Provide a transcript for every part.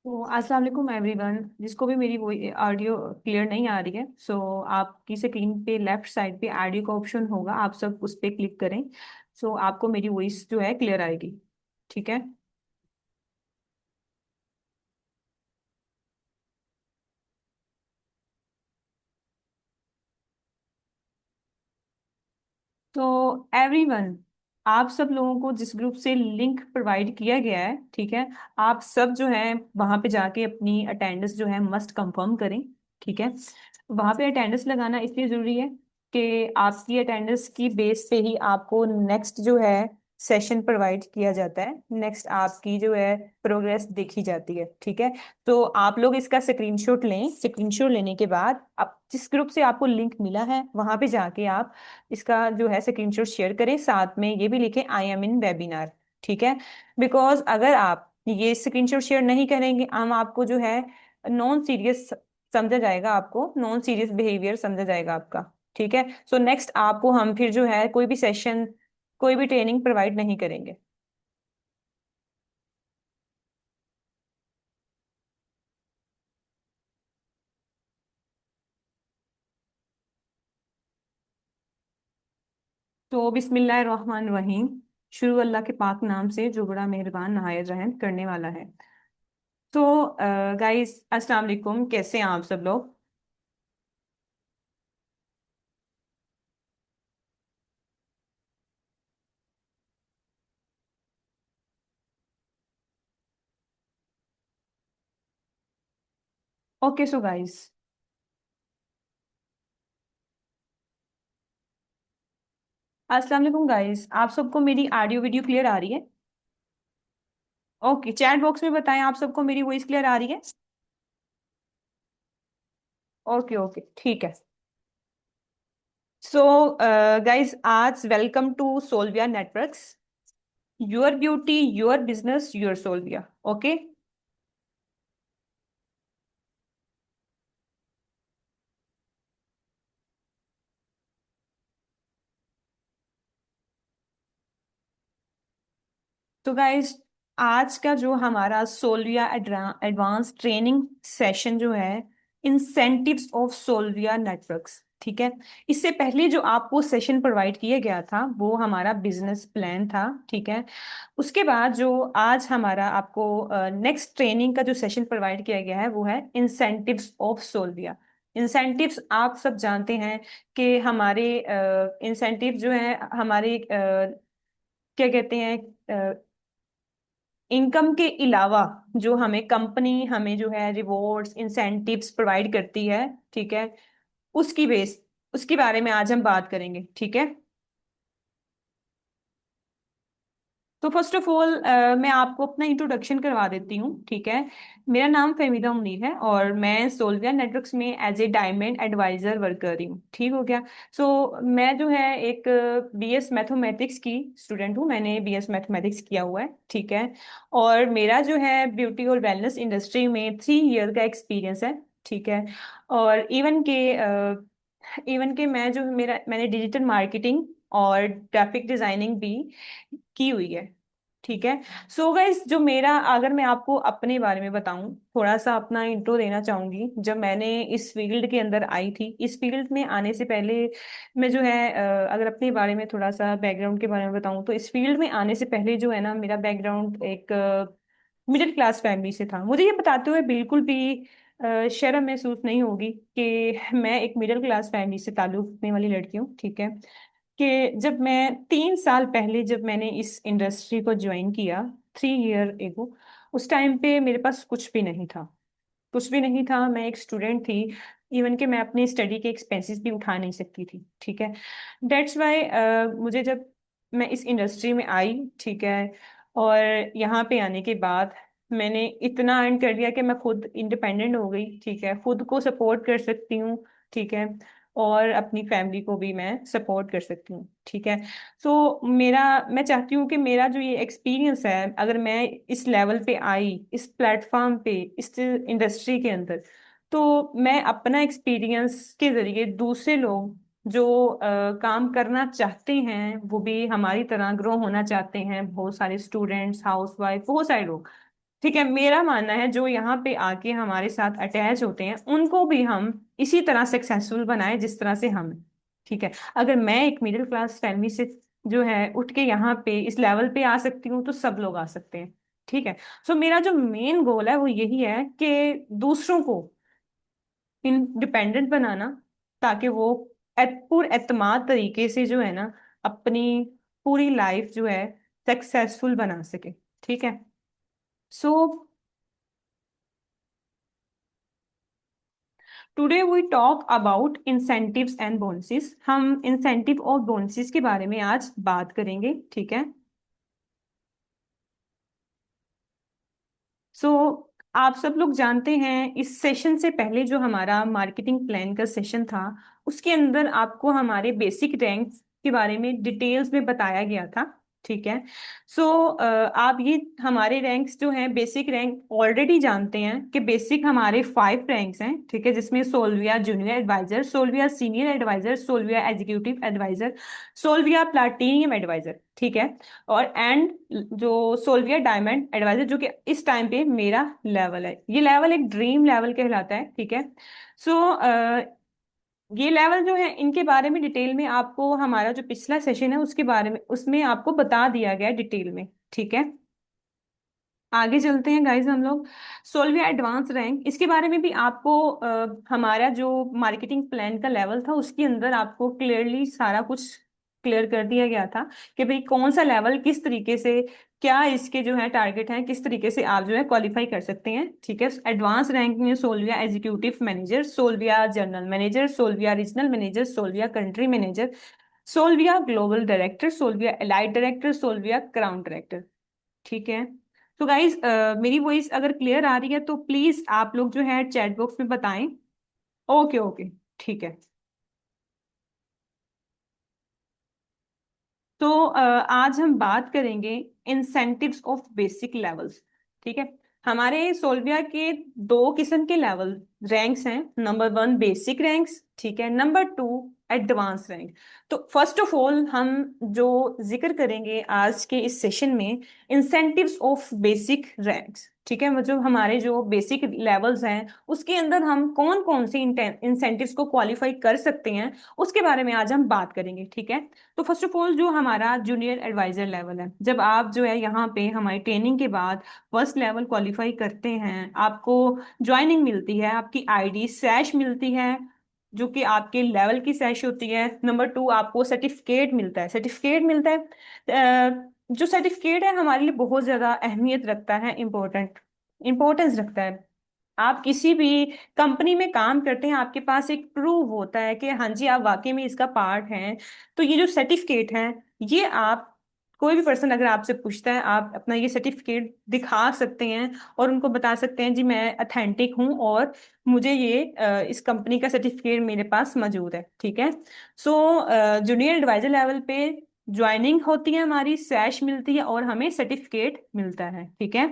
तो अस्सलाम वालेकुम एवरीवन, जिसको भी मेरी वो ऑडियो क्लियर नहीं आ रही है, आपकी स्क्रीन पे लेफ्ट साइड पे ऑडियो का ऑप्शन होगा। आप सब उस पर क्लिक करें। आपको मेरी वॉइस जो है क्लियर आएगी। ठीक है। तो एवरीवन, आप सब लोगों को जिस ग्रुप से लिंक प्रोवाइड किया गया है, ठीक है, आप सब जो है वहां पे जाके अपनी अटेंडेंस जो है मस्ट कंफर्म करें। ठीक है। वहां पे अटेंडेंस लगाना इसलिए जरूरी है कि आपकी अटेंडेंस की बेस पे ही आपको नेक्स्ट जो है सेशन प्रोवाइड किया जाता है। नेक्स्ट आपकी जो है प्रोग्रेस देखी जाती है। ठीक है। तो आप लोग इसका स्क्रीनशॉट लें। स्क्रीनशॉट लेने के बाद आप जिस ग्रुप से आपको लिंक मिला है वहां पे जाके आप इसका जो है स्क्रीनशॉट शेयर करें। साथ में ये भी लिखें आई एम इन वेबिनार। ठीक है। बिकॉज अगर आप ये स्क्रीनशॉट शेयर नहीं करेंगे, हम आपको जो है नॉन सीरियस समझा जाएगा, आपको नॉन सीरियस बिहेवियर समझा जाएगा आपका। ठीक है। नेक्स्ट आपको हम फिर जो है कोई भी सेशन, कोई भी ट्रेनिंग प्रोवाइड नहीं करेंगे। तो बिस्मिल्लाहिर रहमान रहीम। शुरू अल्लाह के पाक नाम से जो बड़ा मेहरबान नहायत रहम करने वाला है। तो गाइस, अस्सलाम वालेकुम, कैसे हैं आप सब लोग? ओके सो गाइस, अस्सलाम वालेकुम गाइस, आप सबको मेरी ऑडियो वीडियो क्लियर आ रही है? ओके, चैट बॉक्स में बताएं आप सबको मेरी वॉइस क्लियर आ रही है? ओके ओके, ठीक है। सो गाइस, आज welcome to Solviya networks. Your beauty, your business, your Solviya. Okay. तो गाइस, आज का जो हमारा सोल्विया एडवांस ट्रेनिंग सेशन जो है, इंसेंटिव्स ऑफ सोल्विया नेटवर्क्स। ठीक है। इससे पहले जो आपको सेशन प्रोवाइड किया गया था वो हमारा बिजनेस प्लान था। ठीक है। उसके बाद जो आज हमारा आपको नेक्स्ट ट्रेनिंग का जो सेशन प्रोवाइड किया गया है वो है इंसेंटिव्स ऑफ सोल्विया। इंसेंटिव्स आप सब जानते हैं कि हमारे इंसेंटिव जो है हमारे क्या कहते हैं, इनकम के अलावा जो हमें कंपनी हमें जो है रिवॉर्ड्स इंसेंटिव्स प्रोवाइड करती है। ठीक है। उसकी बेस, उसके बारे में आज हम बात करेंगे। ठीक है। तो फर्स्ट ऑफ ऑल मैं आपको अपना इंट्रोडक्शन करवा देती हूँ। ठीक है। मेरा नाम फहमीदा मुनीर है और मैं सोल्विया नेटवर्क्स में as a diamond advisor work कर रही हूँ। ठीक हो गया। मैं जो है एक बीएस मैथमेटिक्स की स्टूडेंट हूँ। मैंने बीएस मैथमेटिक्स किया हुआ है। ठीक है। और मेरा जो है ब्यूटी और वेलनेस इंडस्ट्री में 3 ईयर का एक्सपीरियंस है। ठीक है। और इवन के मैं जो मेरा मैंने डिजिटल मार्केटिंग और ग्राफिक डिजाइनिंग भी की हुई है। ठीक है। सो गाइस, जो मेरा, अगर मैं आपको अपने बारे में बताऊं, थोड़ा सा अपना इंट्रो देना चाहूंगी। जब मैंने इस फील्ड के अंदर आई थी, इस फील्ड में आने से पहले मैं जो है अगर अपने बारे में थोड़ा सा बैकग्राउंड के बारे में बताऊं, तो इस फील्ड में आने से पहले जो है ना, मेरा बैकग्राउंड एक मिडिल क्लास फैमिली से था। मुझे ये बताते हुए बिल्कुल भी शर्म महसूस नहीं होगी कि मैं एक मिडिल क्लास फैमिली से ताल्लुक रखने वाली लड़की हूँ। ठीक है। कि जब मैं 3 साल पहले जब मैंने इस इंडस्ट्री को ज्वाइन किया, 3 ईयर एगो, उस टाइम पे मेरे पास कुछ भी नहीं था। कुछ भी नहीं था। मैं एक स्टूडेंट थी। इवन कि मैं अपनी स्टडी के एक्सपेंसेस भी उठा नहीं सकती थी। ठीक है। डेट्स वाई मुझे जब मैं इस इंडस्ट्री में आई, ठीक है, और यहाँ पे आने के बाद मैंने इतना अर्न कर लिया कि मैं खुद इंडिपेंडेंट हो गई। ठीक है। खुद को सपोर्ट कर सकती हूँ। ठीक है। और अपनी फैमिली को भी मैं सपोर्ट कर सकती हूँ। ठीक है। मेरा, मैं चाहती हूँ कि मेरा जो ये एक्सपीरियंस है, अगर मैं इस लेवल पे आई, इस प्लेटफॉर्म पे, इस इंडस्ट्री के अंदर, तो मैं अपना एक्सपीरियंस के जरिए दूसरे लोग जो काम करना चाहते हैं, वो भी हमारी तरह ग्रो होना चाहते हैं, बहुत सारे स्टूडेंट्स, हाउस वाइफ, बहुत सारे लोग, ठीक है, मेरा मानना है जो यहाँ पे आके हमारे साथ अटैच होते हैं उनको भी हम इसी तरह सक्सेसफुल बनाएं जिस तरह से हम हैं। ठीक है, अगर मैं एक मिडिल क्लास फैमिली से जो है उठ के यहाँ पे इस लेवल पे आ सकती हूँ तो सब लोग आ सकते हैं। ठीक है। सो मेरा जो मेन गोल है वो यही है कि दूसरों को इंडिपेंडेंट बनाना, ताकि वो पूरे एतमाद तरीके से जो है ना अपनी पूरी लाइफ जो है सक्सेसफुल बना सके। ठीक है। So today we talk about incentives and bonuses. हम इंसेंटिव और बोनसेस के बारे में आज बात करेंगे। ठीक है। सो आप सब लोग जानते हैं इस सेशन से पहले जो हमारा मार्केटिंग प्लान का सेशन था उसके अंदर आपको हमारे बेसिक रैंक्स के बारे में डिटेल्स में बताया गया था। ठीक है। सो आप ये हमारे रैंक्स जो हैं बेसिक रैंक ऑलरेडी जानते हैं कि बेसिक हमारे 5 रैंक्स हैं। ठीक है, जिसमें Solviya junior advisor, Solviya senior advisor, Solviya executive advisor, Solviya platinum advisor. ठीक है। और एंड जो सोल्विया डायमंड एडवाइजर जो कि इस टाइम पे मेरा लेवल है, ये लेवल एक ड्रीम लेवल कहलाता है। ठीक है। सो ये लेवल जो है इनके बारे में डिटेल में आपको हमारा जो पिछला सेशन है उसके बारे में उसमें आपको बता दिया गया डिटेल में। ठीक है। आगे चलते हैं गाइज हम लोग। सोल्विया एडवांस रैंक इसके बारे में भी आपको हमारा जो मार्केटिंग प्लान का लेवल था उसके अंदर आपको क्लियरली सारा कुछ क्लियर कर दिया गया था कि भाई कौन सा लेवल किस तरीके से, क्या इसके जो है टारगेट हैं, किस तरीके से आप जो है क्वालिफाई कर सकते हैं। ठीक है। एडवांस रैंक में Solviya executive manager, Solviya general manager, Solviya regional manager, Solviya country manager, Solviya global director, Solviya allied director, Solviya crown director. ठीक है। तो गाइज मेरी वॉइस अगर क्लियर आ रही है तो प्लीज आप लोग जो है चैट बॉक्स में बताएं। Okay okay. ठीक है। तो आज हम बात करेंगे इंसेंटिव्स ऑफ बेसिक लेवल्स। ठीक है। हमारे सोल्विया के दो किस्म के लेवल रैंक्स हैं। नंबर 1 बेसिक रैंक्स, ठीक है। Number 2 advance rank. तो फर्स्ट ऑफ ऑल हम जो जिक्र करेंगे आज के इस सेशन में इंसेंटिव्स ऑफ बेसिक रैंक्स। ठीक है, मतलब हमारे जो बेसिक लेवल्स हैं उसके अंदर हम कौन कौन सी इंसेंटिव्स को क्वालिफाई कर सकते हैं उसके बारे में आज हम बात करेंगे। ठीक है। तो फर्स्ट ऑफ ऑल जो हमारा जूनियर एडवाइजर लेवल है, जब आप जो है यहाँ पे हमारी ट्रेनिंग के बाद फर्स्ट लेवल क्वालिफाई करते हैं आपको ज्वाइनिंग मिलती है, आपकी आईडी सैश मिलती है जो कि आपके लेवल की सैश होती है। नंबर 2 आपको सर्टिफिकेट मिलता है। सर्टिफिकेट मिलता है जो सर्टिफिकेट है हमारे लिए बहुत ज्यादा अहमियत रखता है, इंपॉर्टेंस रखता है। आप किसी भी कंपनी में काम करते हैं आपके पास एक प्रूव होता है कि हाँ जी आप वाकई में इसका पार्ट हैं। तो ये जो सर्टिफिकेट है ये आप, कोई भी पर्सन अगर आपसे पूछता है आप अपना ये सर्टिफिकेट दिखा सकते हैं और उनको बता सकते हैं जी मैं अथेंटिक हूँ और मुझे ये इस कंपनी का सर्टिफिकेट मेरे पास मौजूद है। ठीक है। सो जूनियर एडवाइजर लेवल पे ज्वाइनिंग होती है, हमारी सैश मिलती है और हमें सर्टिफिकेट मिलता है। ठीक है।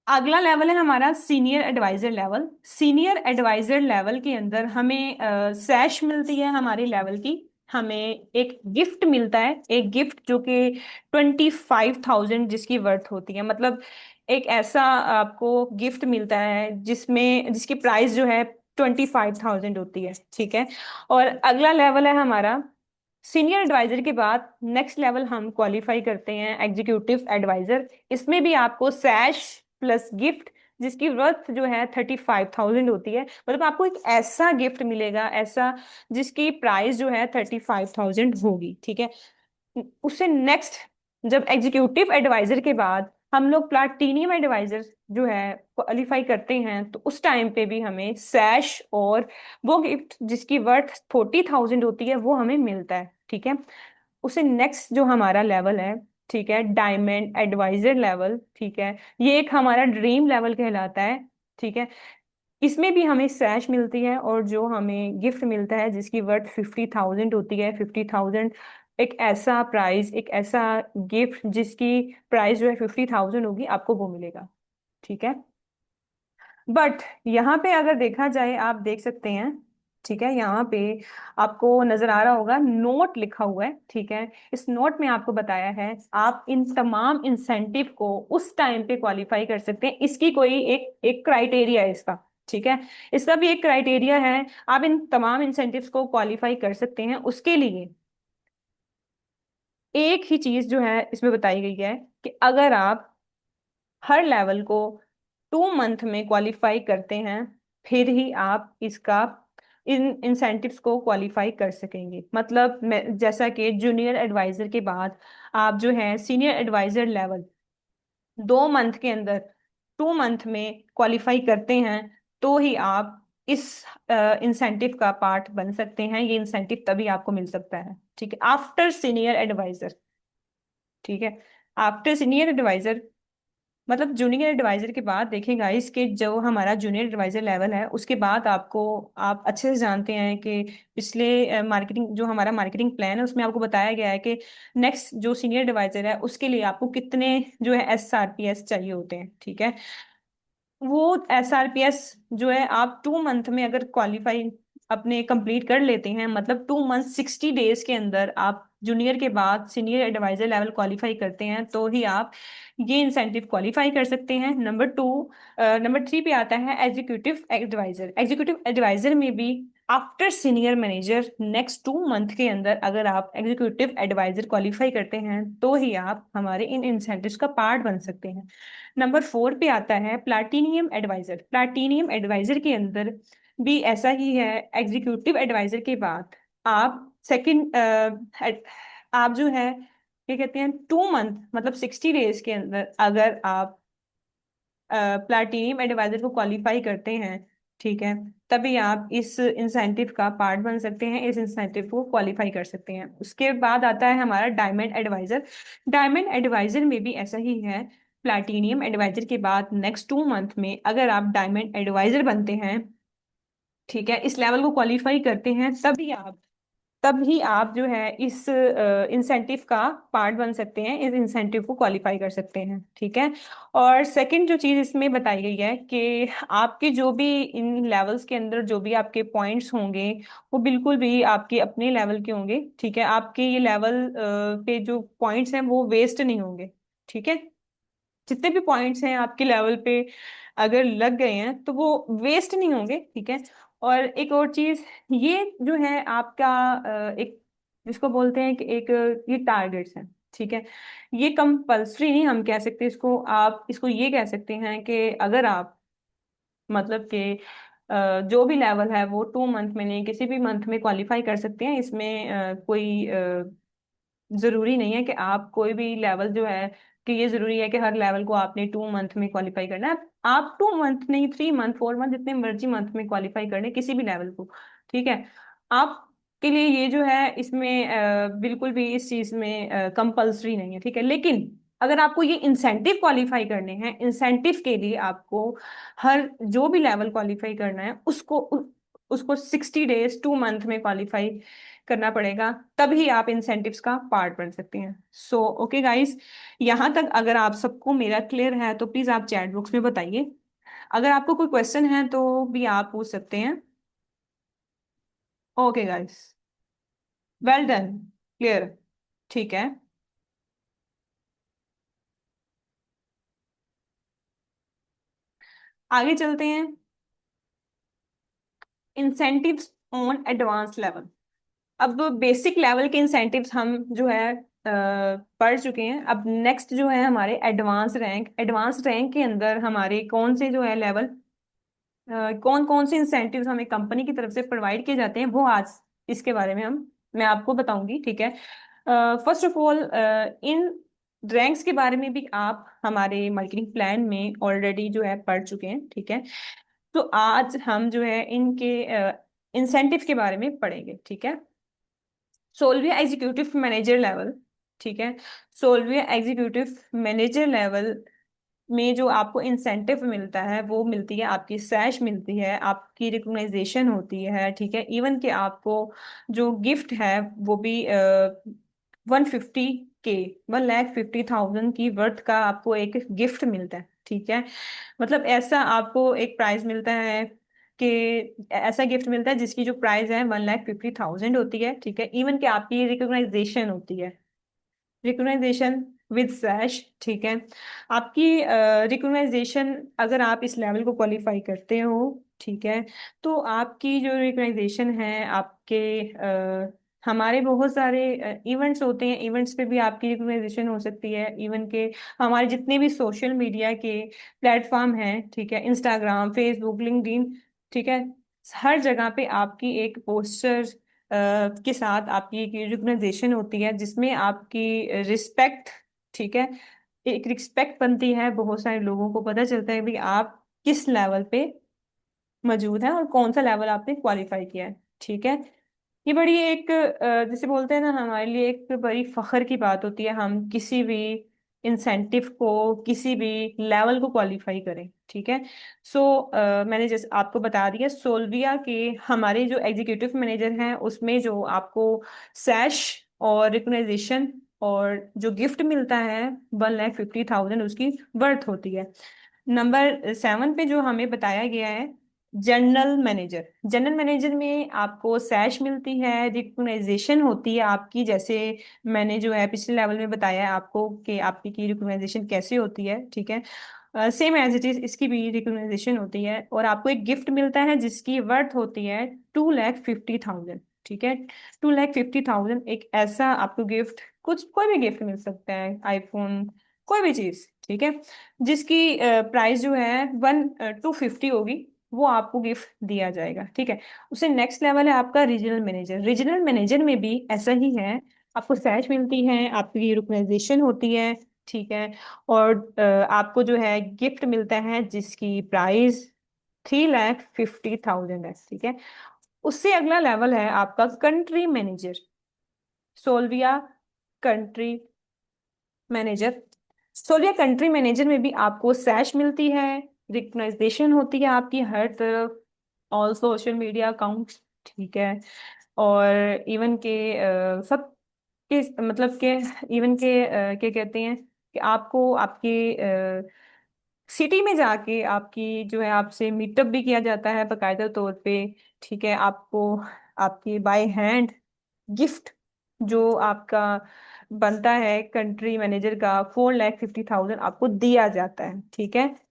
अगला लेवल है हमारा senior advisor level. Senior advisor level के अंदर हमें सैश मिलती है हमारे लेवल की। हमें एक गिफ्ट मिलता है, एक गिफ्ट जो कि 25,000 जिसकी वर्थ होती है, मतलब एक ऐसा आपको गिफ्ट मिलता है जिसमें जिसकी प्राइस जो है 25,000 होती है। ठीक है। और अगला लेवल है हमारा सीनियर एडवाइजर के बाद नेक्स्ट लेवल हम क्वालिफाई करते हैं एग्जीक्यूटिव एडवाइजर। इसमें भी आपको सैश प्लस गिफ्ट जिसकी वर्थ जो है 35,000 होती है, मतलब आपको एक ऐसा गिफ्ट मिलेगा, ऐसा जिसकी प्राइस जो है 35,000 होगी। ठीक है। उससे नेक्स्ट जब एग्जीक्यूटिव एडवाइजर के बाद हम लोग प्लाटिनियम एडवाइजर जो है क्वालिफाई करते हैं तो उस टाइम पे भी हमें सैश और वो गिफ्ट जिसकी वर्थ 40,000 होती है वो हमें मिलता है। ठीक है। उसे नेक्स्ट जो हमारा लेवल है, ठीक है, डायमंड एडवाइजर लेवल। ठीक है। ये एक हमारा ड्रीम लेवल कहलाता है। ठीक है। इसमें भी हमें सैश मिलती है और जो हमें गिफ्ट मिलता है जिसकी वर्थ 50,000 होती है। 50,000 एक ऐसा प्राइस, एक ऐसा गिफ्ट जिसकी प्राइस जो है 50,000 होगी आपको वो मिलेगा। ठीक है। बट यहाँ पे अगर देखा जाए आप देख सकते हैं, ठीक है, यहाँ पे आपको नजर आ रहा होगा नोट लिखा हुआ है। ठीक है, इस नोट में आपको बताया है आप इन तमाम इंसेंटिव को उस टाइम पे क्वालिफाई कर सकते हैं। इसकी कोई एक एक क्राइटेरिया है इसका। ठीक है, इसका भी एक क्राइटेरिया है, आप इन तमाम इंसेंटिव्स को क्वालिफाई कर सकते हैं। उसके लिए एक ही चीज जो है इसमें बताई गई है कि अगर आप हर लेवल को 2 मंथ में क्वालिफाई करते हैं, फिर ही आप इसका इन इंसेंटिव्स को क्वालिफाई कर सकेंगे। मतलब मैं जैसा कि जूनियर एडवाइजर के बाद आप जो है सीनियर एडवाइजर लेवल 2 मंथ के अंदर 2 मंथ में क्वालिफाई करते हैं, तो ही आप इस इंसेंटिव का पार्ट बन सकते हैं। ये इंसेंटिव तभी आपको मिल सकता है। ठीक है, आफ्टर सीनियर एडवाइजर। ठीक है, आफ्टर सीनियर एडवाइजर मतलब जूनियर एडवाइजर के बाद देखेगा इसके जो हमारा जूनियर एडवाइजर लेवल है उसके बाद आपको, आप अच्छे से जानते हैं कि पिछले मार्केटिंग जो हमारा मार्केटिंग प्लान है उसमें आपको बताया गया है कि नेक्स्ट जो सीनियर एडवाइजर है उसके लिए आपको कितने जो है SRPS चाहिए होते हैं। ठीक है, वो SRPS जो है आप 2 मंथ में अगर क्वालिफाई अपने कंप्लीट कर लेते हैं, मतलब 2 मंथ 60 डेज के अंदर आप जूनियर के बाद सीनियर एडवाइजर लेवल क्वालिफाई करते हैं, तो ही आप ये इंसेंटिव क्वालिफाई कर सकते हैं। नंबर 3 पे आता है एग्जीक्यूटिव एडवाइजर। एग्जीक्यूटिव एडवाइजर में भी after senior manager next 2 month के अंदर अगर आप एग्जीक्यूटिव एडवाइजर क्वालिफाई करते हैं, तो ही आप हमारे इन इंसेंटिव्स का पार्ट बन सकते हैं। नंबर 4 पे आता है प्लाटिनियम एडवाइजर। प्लाटिनियम एडवाइजर के अंदर भी ऐसा ही है, एग्जीक्यूटिव एडवाइजर के बाद आप सेकंड आप जो है क्या कहते हैं 2 मंथ मतलब 60 डेज के अंदर अगर आप प्लाटिनियम एडवाइजर को क्वालिफाई करते हैं, ठीक है, तभी आप इस इंसेंटिव का पार्ट बन सकते हैं, इस इंसेंटिव को क्वालिफाई कर सकते हैं। उसके बाद आता है हमारा डायमंड एडवाइजर। डायमंड एडवाइजर में भी ऐसा ही है, प्लाटिनियम एडवाइजर के बाद नेक्स्ट 2 मंथ में अगर आप डायमंड एडवाइजर बनते हैं, ठीक है, इस लेवल को क्वालिफाई करते हैं, तब ही आप जो है इस इंसेंटिव का पार्ट बन सकते हैं, इस इंसेंटिव को क्वालिफाई कर सकते हैं। ठीक है, और सेकंड जो चीज इसमें बताई गई है कि आपके जो भी इन लेवल्स के अंदर जो भी आपके पॉइंट्स होंगे वो बिल्कुल भी आपके अपने लेवल के होंगे। ठीक है, आपके ये लेवल पे जो पॉइंट्स हैं वो वेस्ट नहीं होंगे। ठीक है, जितने भी पॉइंट्स हैं आपके लेवल पे अगर लग गए हैं तो वो वेस्ट नहीं होंगे। ठीक है, और एक और चीज, ये जो है आपका एक जिसको बोलते हैं कि एक ये टारगेट्स हैं। ठीक है, ये कंपल्सरी नहीं हम कह सकते इसको, आप इसको ये कह सकते हैं कि अगर आप मतलब कि जो भी लेवल है वो 2 मंथ में नहीं किसी भी मंथ में क्वालिफाई कर सकते हैं। इसमें कोई जरूरी नहीं है कि आप कोई भी लेवल जो है कि ये जरूरी है कि हर लेवल को आपने 2 मंथ में क्वालिफाई करना है। आप 2 मंथ नहीं 3 मंथ 4 मंथ जितने मर्जी मंथ में क्वालिफाई कर लें किसी भी लेवल को। ठीक है, आपके लिए ये जो है इसमें बिल्कुल भी इस चीज में कंपल्सरी नहीं है। ठीक है, लेकिन अगर आपको ये इंसेंटिव क्वालिफाई करने हैं, इंसेंटिव के लिए आपको हर जो भी लेवल क्वालिफाई करना है उसको 60 डेज 2 मंथ में क्वालिफाई करना पड़ेगा, तभी आप इंसेंटिव्स का पार्ट बन सकते हैं। सो ओके गाइस, यहाँ तक अगर आप सबको मेरा क्लियर है तो प्लीज आप चैट बॉक्स में बताइए। अगर आपको कोई क्वेश्चन है तो भी आप पूछ सकते हैं। Okay guys, well done, clear. ठीक है, आगे चलते हैं। Incentives on advance level. अब बेसिक लेवल के इंसेंटिव्स हम जो है पढ़ चुके हैं। अब नेक्स्ट जो है हमारे एडवांस रैंक। एडवांस रैंक के अंदर हमारे कौन से जो है लेवल, कौन कौन से इंसेंटिव्स हमें कंपनी की तरफ से प्रोवाइड किए जाते हैं वो आज इसके बारे में मैं आपको बताऊंगी। ठीक है, first of all in ranks के बारे में भी आप हमारे मार्केटिंग प्लान में ऑलरेडी जो है पढ़ चुके हैं। ठीक है, तो आज हम जो है इनके इंसेंटिव के बारे में पढ़ेंगे। ठीक है, सोलवे एग्जीक्यूटिव मैनेजर लेवल। ठीक है, सोलवे एग्जीक्यूटिव मैनेजर लेवल में जो आपको इंसेंटिव मिलता है वो मिलती है आपकी सैश मिलती है, आपकी रिकॉग्नाइजेशन होती है। ठीक है, इवन कि आपको जो गिफ्ट है वो भी 150K 1,50,000 की वर्थ का आपको एक गिफ्ट मिलता है। ठीक है, मतलब ऐसा आपको एक प्राइज मिलता है कि ऐसा गिफ्ट मिलता है जिसकी जो प्राइस है 1,50,000 होती है, ठीक है। इवन कि आपकी रिकॉग्नाइजेशन होती है, रिकॉग्नाइजेशन विद सैश, ठीक है। आपकी रिकॉग्नाइजेशन, अगर आप इस लेवल को क्वालिफाई करते हो, ठीक है, तो आपकी जो रिकॉग्नाइजेशन है आपके हमारे बहुत सारे इवेंट्स होते हैं, इवेंट्स पे भी आपकी रिकॉग्नाइजेशन हो सकती है। इवन के हमारे जितने भी सोशल मीडिया के प्लेटफॉर्म हैं, ठीक है, इंस्टाग्राम, फेसबुक, लिंक्डइन, ठीक है, हर जगह पे आपकी एक पोस्टर के साथ आपकी एक रिकॉग्नाइजेशन होती है जिसमें आपकी रिस्पेक्ट, ठीक है, एक रिस्पेक्ट बनती है। बहुत सारे लोगों को पता चलता है कि आप किस लेवल पे मौजूद हैं और कौन सा लेवल आपने क्वालिफाई किया है, ठीक है। ये बड़ी एक जैसे बोलते हैं ना, हमारे लिए एक बड़ी फख्र की बात होती है हम किसी भी इंसेंटिव को, किसी भी लेवल को क्वालिफाई करें, ठीक है। सो मैंने जैसे आपको बता दिया, सोल्विया के हमारे जो एग्जीक्यूटिव मैनेजर हैं उसमें जो आपको सैश और रिकॉग्नाइजेशन और जो गिफ्ट मिलता है 1,50,000 उसकी वर्थ होती है। नंबर 7 पे जो हमें बताया गया है, जनरल मैनेजर। जनरल मैनेजर में आपको सैश मिलती है, रिकॉग्नाइजेशन होती है आपकी, जैसे मैंने जो है पिछले लेवल में बताया है आपको कि आपकी की रिकॉग्नाइजेशन कैसे होती है, ठीक है। सेम एज इट इज इसकी भी रिकॉग्नाइजेशन होती है और आपको एक गिफ्ट मिलता है जिसकी वर्थ होती है 2,50,000, ठीक है। 2,50,000 एक ऐसा आपको गिफ्ट, कुछ कोई भी गिफ्ट मिल सकता है, आईफोन, कोई भी चीज, ठीक है, जिसकी प्राइस जो है 1,250 होगी, वो आपको गिफ्ट दिया जाएगा, ठीक है। उससे नेक्स्ट लेवल है आपका रीजनल मैनेजर। रीजनल मैनेजर में भी ऐसा ही है, आपको सैच मिलती है, आपकी रिकॉग्नाइजेशन होती है, ठीक है, और आपको जो है गिफ्ट मिलता है जिसकी प्राइस 3,50,000 है, ठीक है। उससे अगला लेवल है आपका country manager, Solviya country manager. Solviya country manager में भी आपको सैश मिलती है, रिकग्नाइजेशन होती है आपकी हर तरफ, ऑल सोशल मीडिया अकाउंट्स, ठीक है, और इवन के सब के मतलब के इवन के क्या कहते हैं कि आपको आपके सिटी में जाके आपकी जो है आपसे मीटअप भी किया जाता है बाकायदा तौर पे, ठीक है। आपको आपकी बाय हैंड गिफ्ट जो आपका बनता है कंट्री मैनेजर का 4,50,000 आपको दिया जाता है, ठीक है।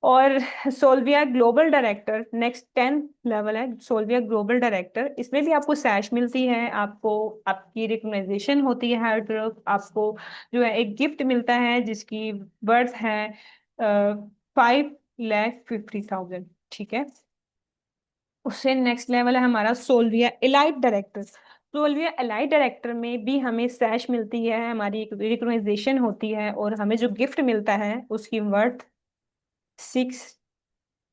और सोल्विया ग्लोबल डायरेक्टर नेक्स्ट 10 लेवल है, सोल्विया ग्लोबल डायरेक्टर, इसमें भी आपको सैश मिलती है, आपको आपकी रिकॉग्नाइजेशन होती है हर तरफ, आपको जो है एक गिफ्ट मिलता है जिसकी वर्थ है 5,50,000, ठीक है। उससे नेक्स्ट लेवल है हमारा सोल्विया एलाइट डायरेक्टर। सोल्विया एलाइट डायरेक्टर में भी हमें सैश मिलती है, हमारी एक रिकॉग्नाइजेशन होती है और हमें जो गिफ्ट मिलता है उसकी वर्थ 6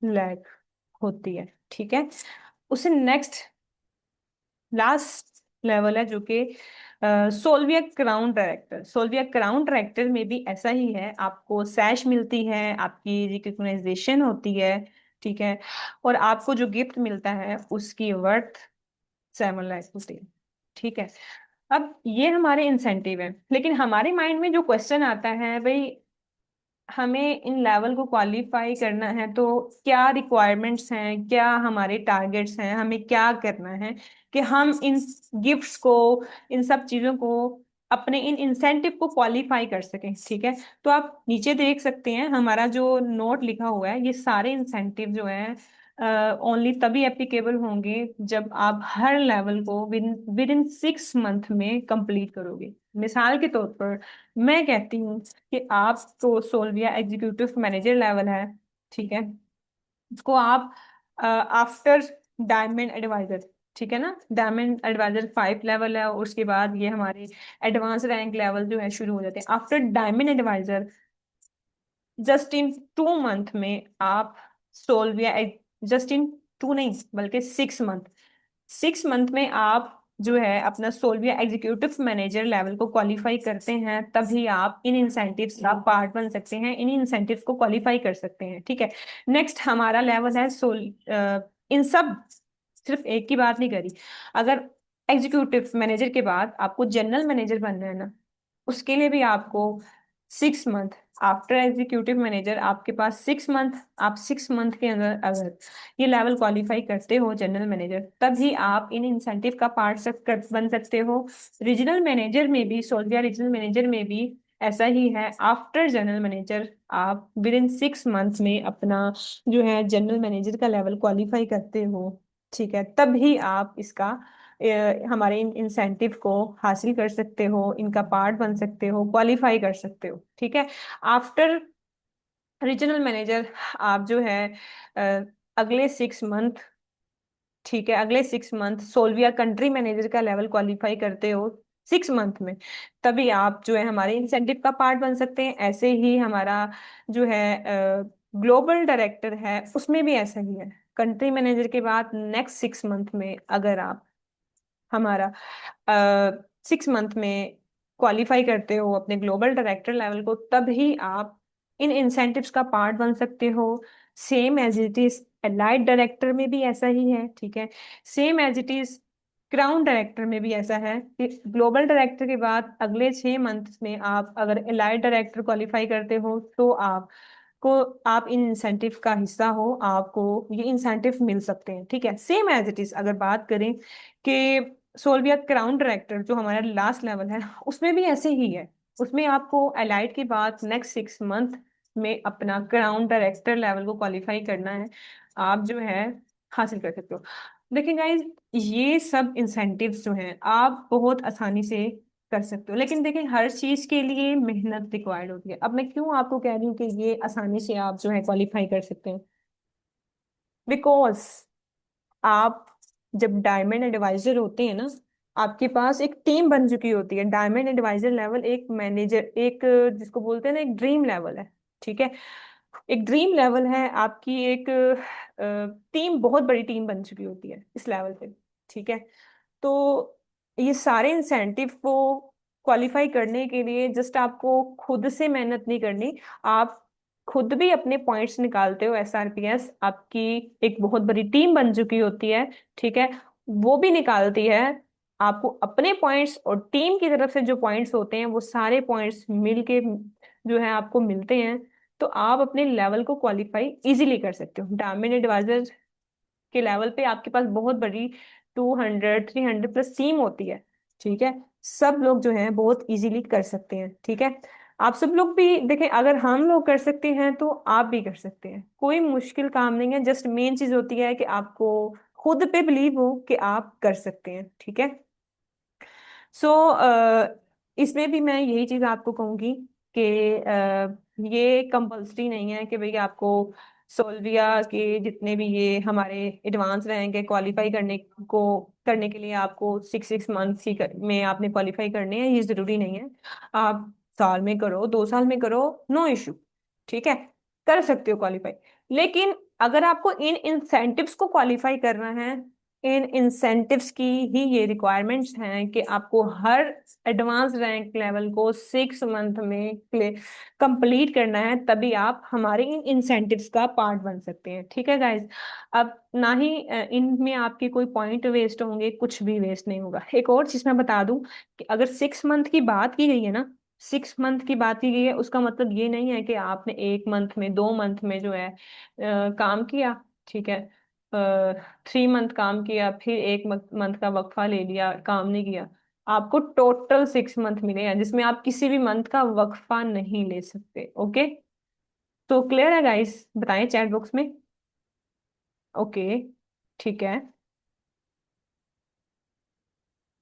लाख होती है, ठीक है। उससे नेक्स्ट लास्ट लेवल है जो कि सोल्विया crown director. Solviya crown director में भी ऐसा ही है, आपको सैश मिलती है, आपकी रिकग्नाइजेशन होती है, ठीक है, और आपको जो गिफ्ट मिलता है उसकी वर्थ 7 लाख होती है, ठीक है। अब ये हमारे इंसेंटिव है, लेकिन हमारे माइंड में जो क्वेश्चन आता है भाई, हमें इन लेवल को क्वालिफाई करना है तो क्या रिक्वायरमेंट्स हैं, क्या हमारे टारगेट्स हैं, हमें क्या करना है कि हम इन गिफ्ट्स को, इन सब चीज़ों को, अपने इन इंसेंटिव को क्वालिफाई कर सकें, ठीक है। तो आप नीचे देख सकते हैं हमारा जो नोट लिखा हुआ है, ये सारे इंसेंटिव जो है ओनली तभी एप्लीकेबल होंगे जब आप हर लेवल को विद इन 6 मंथ में कंप्लीट करोगे। मिसाल के तौर पर मैं कहती हूँ कि आप तो सोल्विया एग्जीक्यूटिव मैनेजर लेवल है, ठीक है, इसको आप आफ्टर डायमंड एडवाइजर, ठीक है ना, डायमंड एडवाइजर 5 लेवल है, और उसके बाद ये हमारे एडवांस रैंक लेवल जो है शुरू हो जाते हैं। After diamond advisor just in 2 month में आप सोल्विया, जस्ट इन टू नहीं बल्कि 6 मंथ, 6 मंथ में आप जो है अपना सोल्विया एग्जीक्यूटिव मैनेजर लेवल को क्वालिफाई करते हैं, तभी आप इन इंसेंटिव्स का पार्ट बन सकते हैं, इन इंसेंटिव्स को क्वालिफाई कर सकते हैं, ठीक है। नेक्स्ट हमारा लेवल है इन सब, सिर्फ एक की बात नहीं करी, अगर एग्जीक्यूटिव मैनेजर के बाद आपको जनरल मैनेजर बनना है ना, उसके लिए भी आपको 6 मंथ आफ्टर एग्जीक्यूटिव मैनेजर, आपके पास 6 मंथ, आप 6 मंथ के अंदर अगर ये लेवल क्वालिफाई करते हो जनरल मैनेजर, तभी आप इन इंसेंटिव का बन सकते हो। रीजनल मैनेजर में भी, सोल्विया रीजनल मैनेजर में भी ऐसा ही है। आफ्टर जनरल मैनेजर आप विद इन 6 मंथ में अपना जो है जनरल मैनेजर का लेवल क्वालिफाई करते हो, ठीक है, तभी आप इसका हमारे इन इंसेंटिव को हासिल कर सकते हो, इनका पार्ट बन सकते हो, क्वालिफाई कर सकते हो, ठीक है। आफ्टर रीजनल मैनेजर आप जो है अ, अगले 6 मंथ, ठीक है, अगले 6 मंथ सोल्विया कंट्री मैनेजर का लेवल क्वालिफाई करते हो 6 मंथ में, तभी आप जो है हमारे इंसेंटिव का पार्ट बन सकते हैं। ऐसे ही हमारा जो है ग्लोबल डायरेक्टर है, उसमें भी ऐसा ही है। कंट्री मैनेजर के बाद नेक्स्ट 6 मंथ में अगर आप हमारा 6 मंथ में क्वालिफाई करते हो अपने ग्लोबल डायरेक्टर लेवल को, तभी आप इन इंसेंटिव्स का पार्ट बन सकते हो। Same as it is allied director में भी ऐसा ही है, ठीक है। Same as it is crown director में भी ऐसा है कि ग्लोबल डायरेक्टर के बाद अगले 6 मंथ में आप अगर एलाइड डायरेक्टर क्वालिफाई करते हो, तो को आप इन इंसेंटिव का हिस्सा हो, आपको ये इंसेंटिव मिल सकते हैं, ठीक है। सेम एज इट इज अगर बात करें कि सोल्विया क्राउन डायरेक्टर जो हमारा लास्ट लेवल है, उसमें भी ऐसे ही है। उसमें आपको एलाइड के बाद नेक्स्ट 6 मंथ में अपना क्राउन डायरेक्टर लेवल को क्वालिफाई करना है, आप जो है हासिल कर सकते हो। देखिए गाइज, ये सब इंसेंटिव्स जो हैं आप बहुत आसानी से कर सकते हो, लेकिन देखिए हर चीज के लिए मेहनत रिक्वायर्ड होती है। अब मैं क्यों आपको कह रही हूँ कि ये आसानी से आप जो है क्वालिफाई कर सकते हैं, बिकॉज आप जब डायमंड एडवाइजर होते हैं ना, आपके पास एक टीम बन चुकी होती है। डायमंड एडवाइजर लेवल एक मैनेजर, एक जिसको बोलते हैं ना, एक ड्रीम लेवल है, ठीक है। एक ड्रीम लेवल है, आपकी एक टीम, बहुत बड़ी टीम बन चुकी होती है इस लेवल पे, ठीक है। तो ये सारे इंसेंटिव को क्वालिफाई करने के लिए जस्ट आपको खुद से मेहनत नहीं करनी, आप खुद भी अपने पॉइंट्स निकालते हो। एसआरपीएस आपकी एक बहुत बड़ी टीम बन चुकी होती है, ठीक है, वो भी निकालती है। आपको अपने पॉइंट्स और टीम की तरफ से जो पॉइंट्स होते हैं, वो सारे पॉइंट्स मिलके जो है आपको मिलते हैं, तो आप अपने लेवल को क्वालिफाई इजीली कर सकते हो। डायमंड एडवाइजर के लेवल पे आपके पास बहुत बड़ी 200 300 प्लस टीम होती है, ठीक है। सब लोग जो है बहुत इजीली कर सकते हैं, ठीक है। आप सब लोग भी देखें, अगर हम लोग कर सकते हैं तो आप भी कर सकते हैं। कोई मुश्किल काम नहीं है, जस्ट मेन चीज होती है कि आपको खुद पे बिलीव हो कि आप कर सकते हैं, ठीक है। सो इसमें भी मैं यही चीज आपको कहूंगी कि ये कंपल्सरी नहीं है कि भाई आपको सोल्विया के जितने भी ये हमारे एडवांस रैंक है क्वालिफाई करने के लिए आपको 6 6 मंथ ही में आपने क्वालिफाई करने हैं, ये जरूरी नहीं है। आप साल में करो, 2 साल में करो, नो इशू, ठीक है, कर सकते हो क्वालिफाई। लेकिन अगर आपको इन इंसेंटिव्स को क्वालिफाई करना है, इन इंसेंटिव्स की ही ये रिक्वायरमेंट्स हैं कि आपको हर एडवांस रैंक लेवल को 6 मंथ में कंप्लीट करना है, तभी आप हमारे इन इंसेंटिव्स का पार्ट बन सकते हैं, ठीक है गाइज। अब ना ही इनमें आपके कोई पॉइंट वेस्ट होंगे, कुछ भी वेस्ट नहीं होगा। एक और चीज मैं बता दूं कि अगर 6 मंथ की बात की गई है ना, 6 मंथ की बात की गई है, उसका मतलब ये नहीं है कि आपने 1 मंथ में, 2 मंथ में जो है काम किया, ठीक है, 3 मंथ काम किया, फिर 1 मंथ का वक्फा ले लिया, काम नहीं किया। आपको टोटल 6 मंथ मिले हैं जिसमें आप किसी भी मंथ का वक्फा नहीं ले सकते, ओके। तो क्लियर है गाइस, बताएं चैट बॉक्स में। ओके, ठीक है,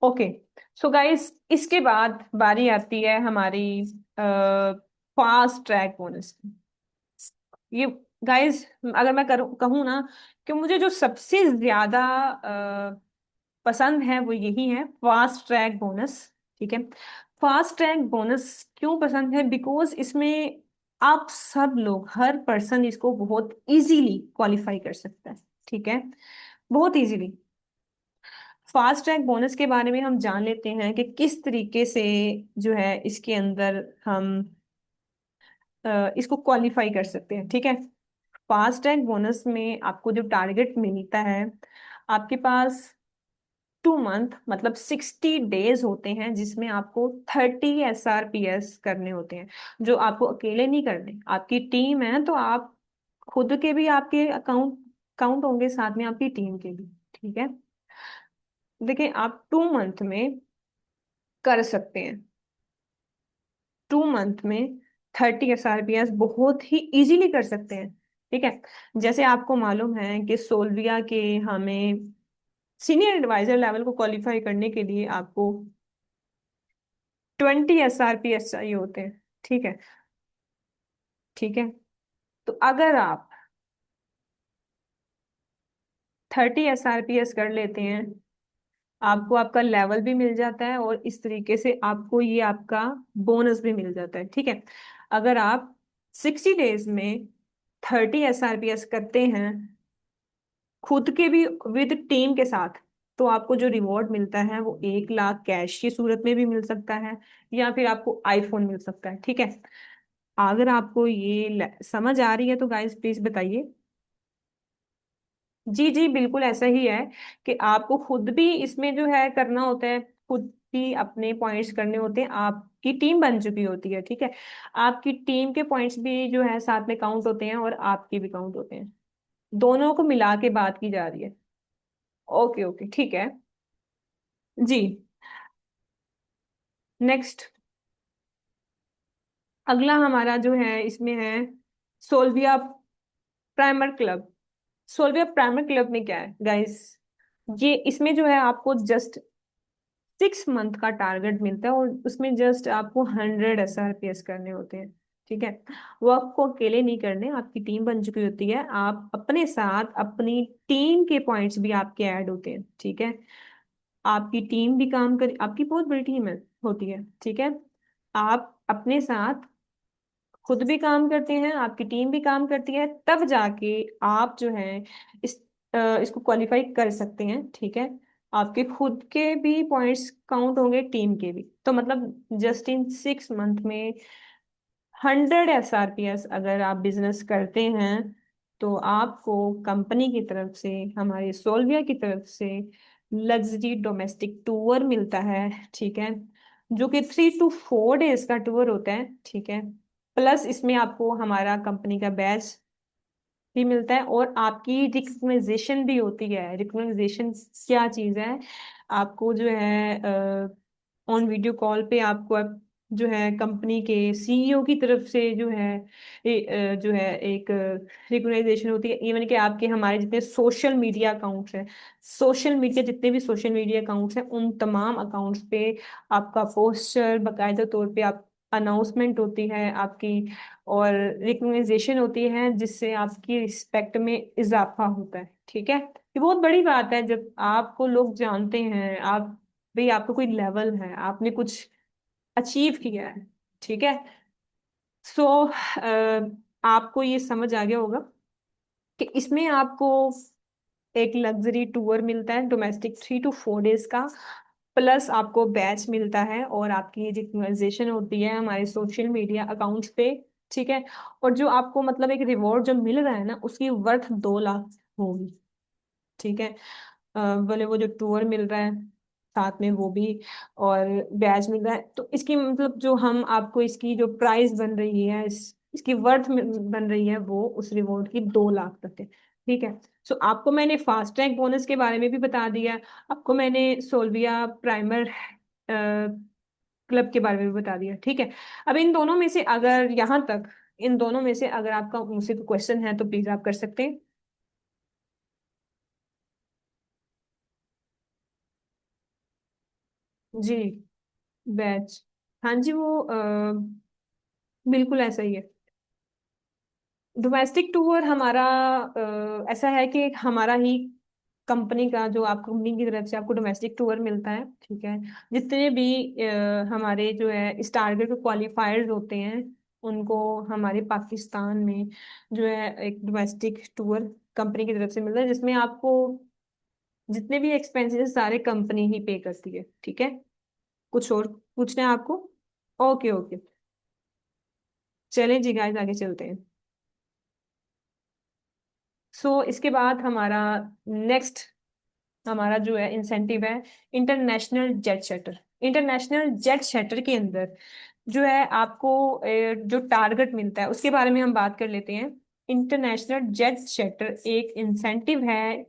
ओके। सो गाइस, इसके बाद बारी आती है हमारी फास्ट ट्रैक बोनस की। ये गाइस, अगर मैं करूँ कहूँ ना कि मुझे जो सबसे ज्यादा पसंद है वो यही है, फास्ट ट्रैक बोनस, ठीक है। फास्ट ट्रैक बोनस क्यों पसंद है, बिकॉज इसमें आप सब लोग, हर पर्सन इसको बहुत इजीली क्वालिफाई कर सकता है, ठीक है, बहुत इजीली। फास्ट ट्रैक बोनस के बारे में हम जान लेते हैं कि किस तरीके से जो है इसके अंदर हम इसको क्वालिफाई कर सकते हैं, ठीक है। फास्ट ट्रैक बोनस में आपको जो टारगेट मिलता है, आपके पास 2 मंथ मतलब 60 डेज होते हैं, जिसमें आपको 30 SRPS करने होते हैं, जो आपको अकेले नहीं करने, आपकी टीम है तो आप खुद के भी आपके अकाउंट काउंट होंगे, साथ में आपकी टीम के भी। ठीक है, देखिए आप 2 मंथ में कर सकते हैं, 2 मंथ में 30 SRPS बहुत ही इजीली कर सकते हैं। ठीक है, जैसे आपको मालूम है कि सोल्विया के हमें सीनियर एडवाइजर लेवल को क्वालिफाई करने के लिए आपको 20 SRPS चाहिए होते हैं। ठीक है, ठीक है, तो अगर आप 30 SRPS कर लेते हैं, आपको आपका लेवल भी मिल जाता है और इस तरीके से आपको ये आपका बोनस भी मिल जाता है। ठीक है, अगर आप 60 डेज में 30 SRPS करते हैं खुद के भी विद टीम के साथ, तो आपको जो रिवॉर्ड मिलता है वो 1 लाख कैश की सूरत में भी मिल सकता है, या फिर आपको आईफोन मिल सकता है। ठीक है, अगर आपको ये समझ आ रही है तो गाइस प्लीज बताइए। जी जी बिल्कुल ऐसा ही है कि आपको खुद भी इसमें जो है करना होता है, खुद ही अपने पॉइंट्स करने होते हैं, आपकी टीम बन चुकी होती है। ठीक है, आपकी टीम के पॉइंट्स भी जो है साथ में काउंट होते हैं और आपके भी काउंट होते हैं, दोनों को मिला के बात की जा रही है। ओके ओके ठीक है। जी, नेक्स्ट अगला हमारा जो है इसमें है सोल्विया प्राइमर क्लब। सोल्विया प्राइमर क्लब में क्या है गाइस, ये इसमें जो है आपको जस्ट 6 मंथ का टारगेट मिलता है और उसमें जस्ट आपको 100 SRPS करने होते हैं। ठीक है, वो आपको अकेले नहीं करने, आपकी टीम बन चुकी होती है, आप अपने साथ अपनी टीम के पॉइंट्स भी आपके ऐड होते हैं। ठीक है, आपकी टीम भी काम कर, आपकी बहुत बड़ी टीम है होती है। ठीक है, आप अपने साथ खुद भी काम करते हैं, आपकी टीम भी काम करती है, तब जाके आप जो है इस इसको क्वालिफाई कर सकते हैं। ठीक है, आपके खुद के भी पॉइंट्स काउंट होंगे, टीम के भी, तो मतलब जस्ट इन 6 मंथ में 100 SRPS अगर आप बिजनेस करते हैं तो आपको कंपनी की तरफ से, हमारे सोल्विया की तरफ से लग्जरी डोमेस्टिक टूर मिलता है। ठीक है, जो कि 3 to 4 डेज का टूर होता है। ठीक है, प्लस इसमें आपको हमारा कंपनी का बैच भी मिलता है और आपकी रिकग्नाइजेशन भी होती है। रिकग्नाइजेशन क्या चीज़ है, आपको जो है ऑन वीडियो कॉल पे आपको जो है कंपनी के सीईओ की तरफ से जो है जो है एक रिकग्नाइजेशन होती है। इवन कि आपके हमारे जितने सोशल मीडिया अकाउंट्स हैं, सोशल मीडिया जितने भी सोशल मीडिया अकाउंट्स हैं, उन तमाम अकाउंट्स पे आपका पोस्टर बाकायदा तौर पे आप अनाउंसमेंट होती है आपकी, और रिकग्नाइजेशन होती है, जिससे आपकी रिस्पेक्ट में इजाफा होता है। ठीक है, ये बहुत बड़ी बात है जब आपको लोग जानते हैं, आप भाई आपका कोई लेवल है, आपने कुछ अचीव किया है। ठीक है, सो आपको ये समझ आ गया होगा कि इसमें आपको एक लग्जरी टूर मिलता है डोमेस्टिक 3 to 4 डेज का, प्लस आपको बैच मिलता है और आपकी रिकग्नाइजेशन होती है हमारे सोशल मीडिया अकाउंट्स पे। ठीक है, और जो आपको मतलब एक रिवॉर्ड जो मिल रहा है ना, उसकी वर्थ 2 लाख होगी। ठीक है, बोले वो जो टूर मिल रहा है साथ में वो भी, और बैच मिल रहा है, तो इसकी मतलब जो हम आपको इसकी जो प्राइस बन रही है, इसकी वर्थ बन रही है वो उस रिवॉर्ड की 2 लाख तक है। ठीक है, सो आपको मैंने फास्ट ट्रैक बोनस के बारे में भी बता दिया, आपको मैंने सोल्विया प्राइमर क्लब के बारे में भी बता दिया। ठीक है, अब इन दोनों में से अगर यहाँ तक, इन दोनों में से अगर आपका मुझसे कोई क्वेश्चन है तो प्लीज आप कर सकते हैं। जी, बैच, हाँ जी वो बिल्कुल ऐसा ही है। डोमेस्टिक टूर हमारा ऐसा है कि हमारा ही कंपनी का, जो आप कंपनी की तरफ से आपको डोमेस्टिक टूर मिलता है। ठीक है, जितने भी हमारे जो है इस टारगेट के क्वालिफायर्स होते हैं, उनको हमारे पाकिस्तान में जो है एक डोमेस्टिक टूर कंपनी की तरफ से मिलता है, जिसमें आपको जितने भी एक्सपेंसेस सारे कंपनी ही पे करती है। ठीक है, कुछ और पूछना है आपको? ओके ओके, चलें जी गाइस आगे चलते हैं। सो इसके बाद हमारा नेक्स्ट हमारा जो है इंसेंटिव है international jet setter. International jet setter के अंदर जो है आपको जो टारगेट मिलता है उसके बारे में हम बात कर लेते हैं। इंटरनेशनल जेट सेटर एक इंसेंटिव है।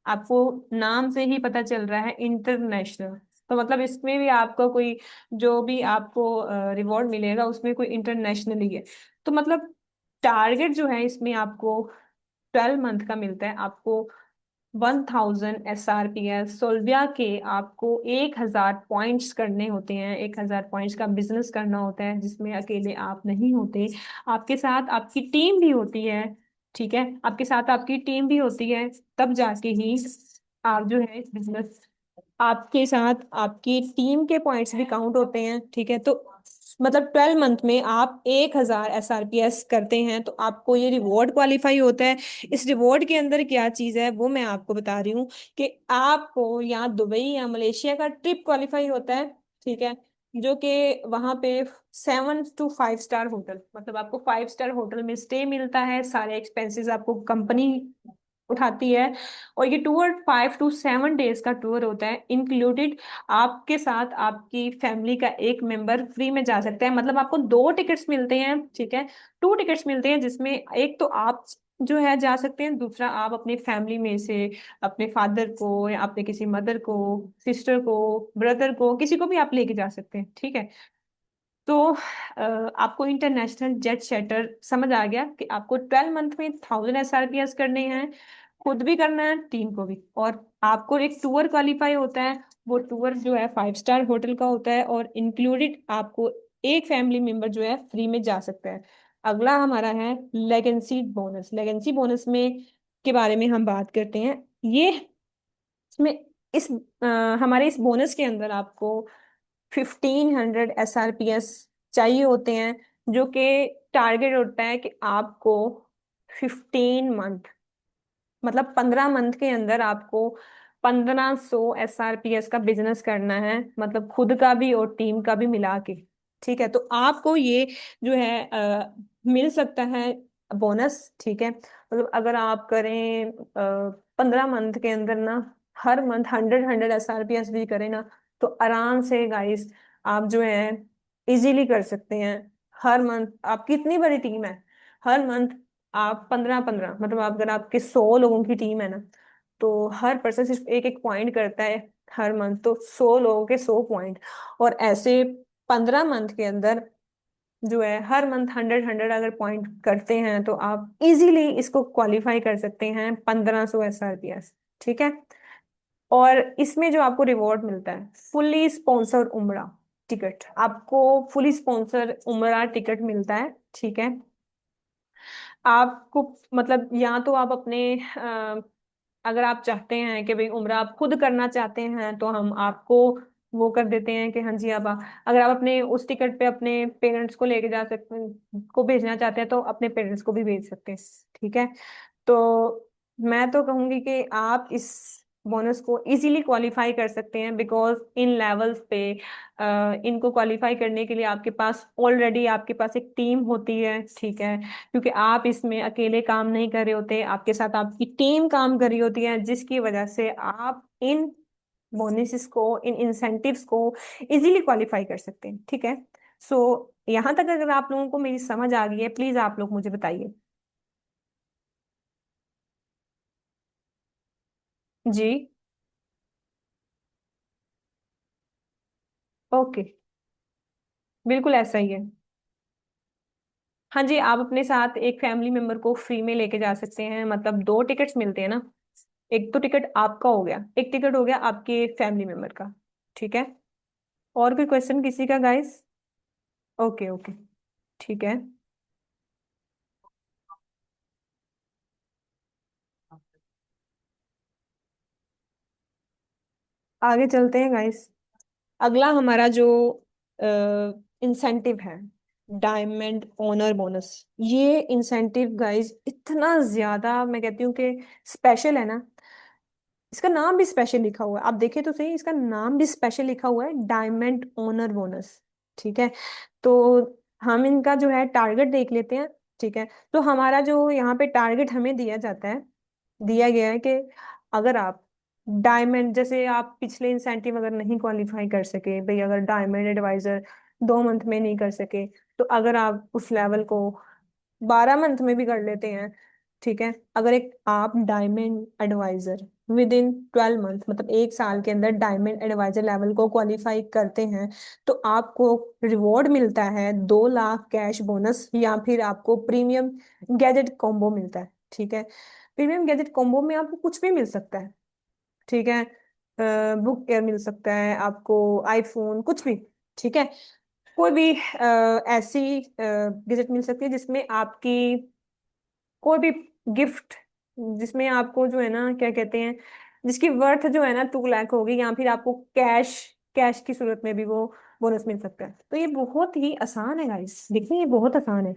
आपको नाम से ही पता चल रहा है इंटरनेशनल, तो मतलब इसमें भी आपको कोई जो भी आपको रिवॉर्ड मिलेगा उसमें कोई इंटरनेशनल ही है। तो मतलब टारगेट जो है इसमें आपको 12 मंथ का मिलता है। आपको 1000 SRPS सोल्विया के आपको 1000 पॉइंट्स करने होते हैं। 1000 पॉइंट्स का बिजनेस करना होता है जिसमें अकेले आप नहीं होते, आपके साथ आपकी टीम भी होती है। ठीक है, आपके साथ आपकी टीम भी होती है, तब जाके ही आप जो है बिजनेस, आपके साथ आपकी टीम के पॉइंट्स भी काउंट होते हैं। ठीक है, तो मतलब 12 मंथ में आप 1000 SRPS करते हैं तो आपको ये रिवॉर्ड क्वालिफाई होता है। इस रिवॉर्ड के अंदर क्या चीज है वो मैं आपको बता रही हूँ कि आपको यहाँ दुबई या मलेशिया का ट्रिप क्वालिफाई होता है। ठीक है, जो कि वहां पे 7 to 5 स्टार होटल, मतलब आपको 5 स्टार होटल में स्टे मिलता है, सारे एक्सपेंसेस आपको कंपनी उठाती है। और ये टूर 5 to 7 डेज का टूर होता है इंक्लूडेड। आपके साथ आपकी फैमिली का एक मेंबर फ्री में जा सकता है, मतलब आपको 2 टिकट्स मिलते हैं। ठीक है, 2 टिकट्स मिलते हैं जिसमें एक तो आप जो है जा सकते हैं, दूसरा आप अपने फैमिली में से अपने फादर को या अपने किसी मदर को, सिस्टर को, ब्रदर को, किसी को भी आप लेके जा सकते हैं। ठीक है, तो आपको इंटरनेशनल जेट सेटर समझ आ गया कि आपको 12 मंथ में 1000 SRPS करने हैं, खुद भी करना है, टीम को भी। और आपको एक टूर क्वालिफाई होता है, वो टूर जो है 5 स्टार होटल का होता है और इंक्लूडेड आपको एक फैमिली मेंबर जो है फ्री में जा सकता है। अगला हमारा है लेगेंसी बोनस। लेगेंसी बोनस में के बारे में हम बात करते हैं। ये इसमें इस हमारे इस बोनस के अंदर आपको 1500 SRPS चाहिए होते हैं, जो कि टारगेट होता है कि आपको 15 मंथ, मतलब 15 मंथ के अंदर आपको 1500 SRPS का बिजनेस करना है, मतलब खुद का भी और टीम का भी मिला के। ठीक है, तो आपको ये जो है मिल सकता है बोनस। ठीक है, मतलब अगर आप करें 15 मंथ के अंदर ना, हर मंथ 100 100 SRPS भी करें ना, तो आराम से गाइस आप जो है इजीली कर सकते हैं। हर मंथ आपकी इतनी बड़ी टीम है, हर मंथ आप 15 15, मतलब अगर आपके 100 लोगों की टीम है ना, तो हर पर्सन सिर्फ एक एक पॉइंट करता है हर मंथ, तो 100 लोगों के 100 पॉइंट। और ऐसे 15 मंथ के अंदर जो है हर मंथ 100 100 अगर पॉइंट करते हैं तो आप इजीली इसको क्वालिफाई कर सकते हैं 1500 SRPS। ठीक है, और इसमें जो आपको रिवॉर्ड मिलता है फुल्ली स्पॉन्सर्ड उम्रा टिकट, आपको फुली स्पॉन्सर उम्रा टिकट मिलता है। ठीक है, आपको मतलब या तो आप अपने अगर आप चाहते हैं कि भाई उम्रा आप खुद करना चाहते हैं तो हम आपको वो कर देते हैं कि हाँ जी आप अगर आप अपने उस टिकट पे अपने पेरेंट्स को लेके जा सकते हैं, को भेजना चाहते हैं तो अपने पेरेंट्स को भी भेज सकते हैं। ठीक है, तो मैं तो कहूंगी कि आप इस बोनस को इजीली क्वालिफाई कर सकते हैं, बिकॉज इन लेवल्स पे इनको क्वालिफाई करने के लिए आपके पास ऑलरेडी आपके पास एक टीम होती है। ठीक है, क्योंकि आप इसमें अकेले काम नहीं कर रहे होते, आपके साथ आपकी टीम काम कर रही होती है, जिसकी वजह से आप इन बोनसेस को, इन इंसेंटिव्स को इजीली क्वालिफाई कर सकते हैं। ठीक है, सो यहाँ तक अगर आप लोगों को मेरी समझ आ गई है, प्लीज आप लोग मुझे बताइए। जी, ओके, बिल्कुल ऐसा ही है। हाँ जी, आप अपने साथ एक फैमिली मेंबर को फ्री में लेके जा सकते हैं, मतलब 2 टिकट्स मिलते हैं ना। एक तो टिकट आपका हो गया, एक टिकट हो गया आपके फैमिली मेंबर का। ठीक है, और कोई क्वेश्चन किसी का गाइस? ओके ओके, ठीक है, आगे चलते हैं गाइस। अगला हमारा जो इंसेंटिव है डायमंड ओनर बोनस। ये इंसेंटिव गाइस इतना ज्यादा मैं कहती हूँ कि स्पेशल है ना। इसका नाम भी स्पेशल लिखा हुआ है, आप देखें तो सही, इसका नाम भी स्पेशल लिखा हुआ है, डायमंड ओनर बोनस। ठीक है, तो हम इनका जो है टारगेट देख लेते हैं। ठीक है, तो हमारा जो यहाँ पे टारगेट हमें दिया जाता है, दिया गया है कि अगर आप डायमंड, जैसे आप पिछले इंसेंटिव अगर नहीं क्वालिफाई कर सके भाई, अगर डायमंड एडवाइजर 2 मंथ में नहीं कर सके, तो अगर आप उस लेवल को 12 मंथ में भी कर लेते हैं, ठीक है, अगर एक आप diamond advisor within 12 month, मतलब 1 साल के अंदर डायमंड एडवाइजर लेवल को क्वालिफाई करते हैं, तो आपको रिवॉर्ड मिलता है 2 लाख कैश बोनस, या फिर आपको प्रीमियम गैजेट कॉम्बो मिलता है। ठीक है, प्रीमियम गैजेट कॉम्बो में आपको कुछ भी मिल सकता है। ठीक है, बुक एयर मिल सकता है आपको, आईफोन, कुछ भी। ठीक है, कोई भी ऐसी गैजेट मिल सकती है जिसमें आपकी कोई भी गिफ्ट, जिसमें आपको जो है ना क्या कहते हैं, जिसकी वर्थ जो है ना 2 लाख होगी, या फिर आपको कैश कैश की सूरत में भी वो बोनस मिल सकता है। तो ये बहुत ही आसान है गाइस, देखिए ये बहुत आसान है।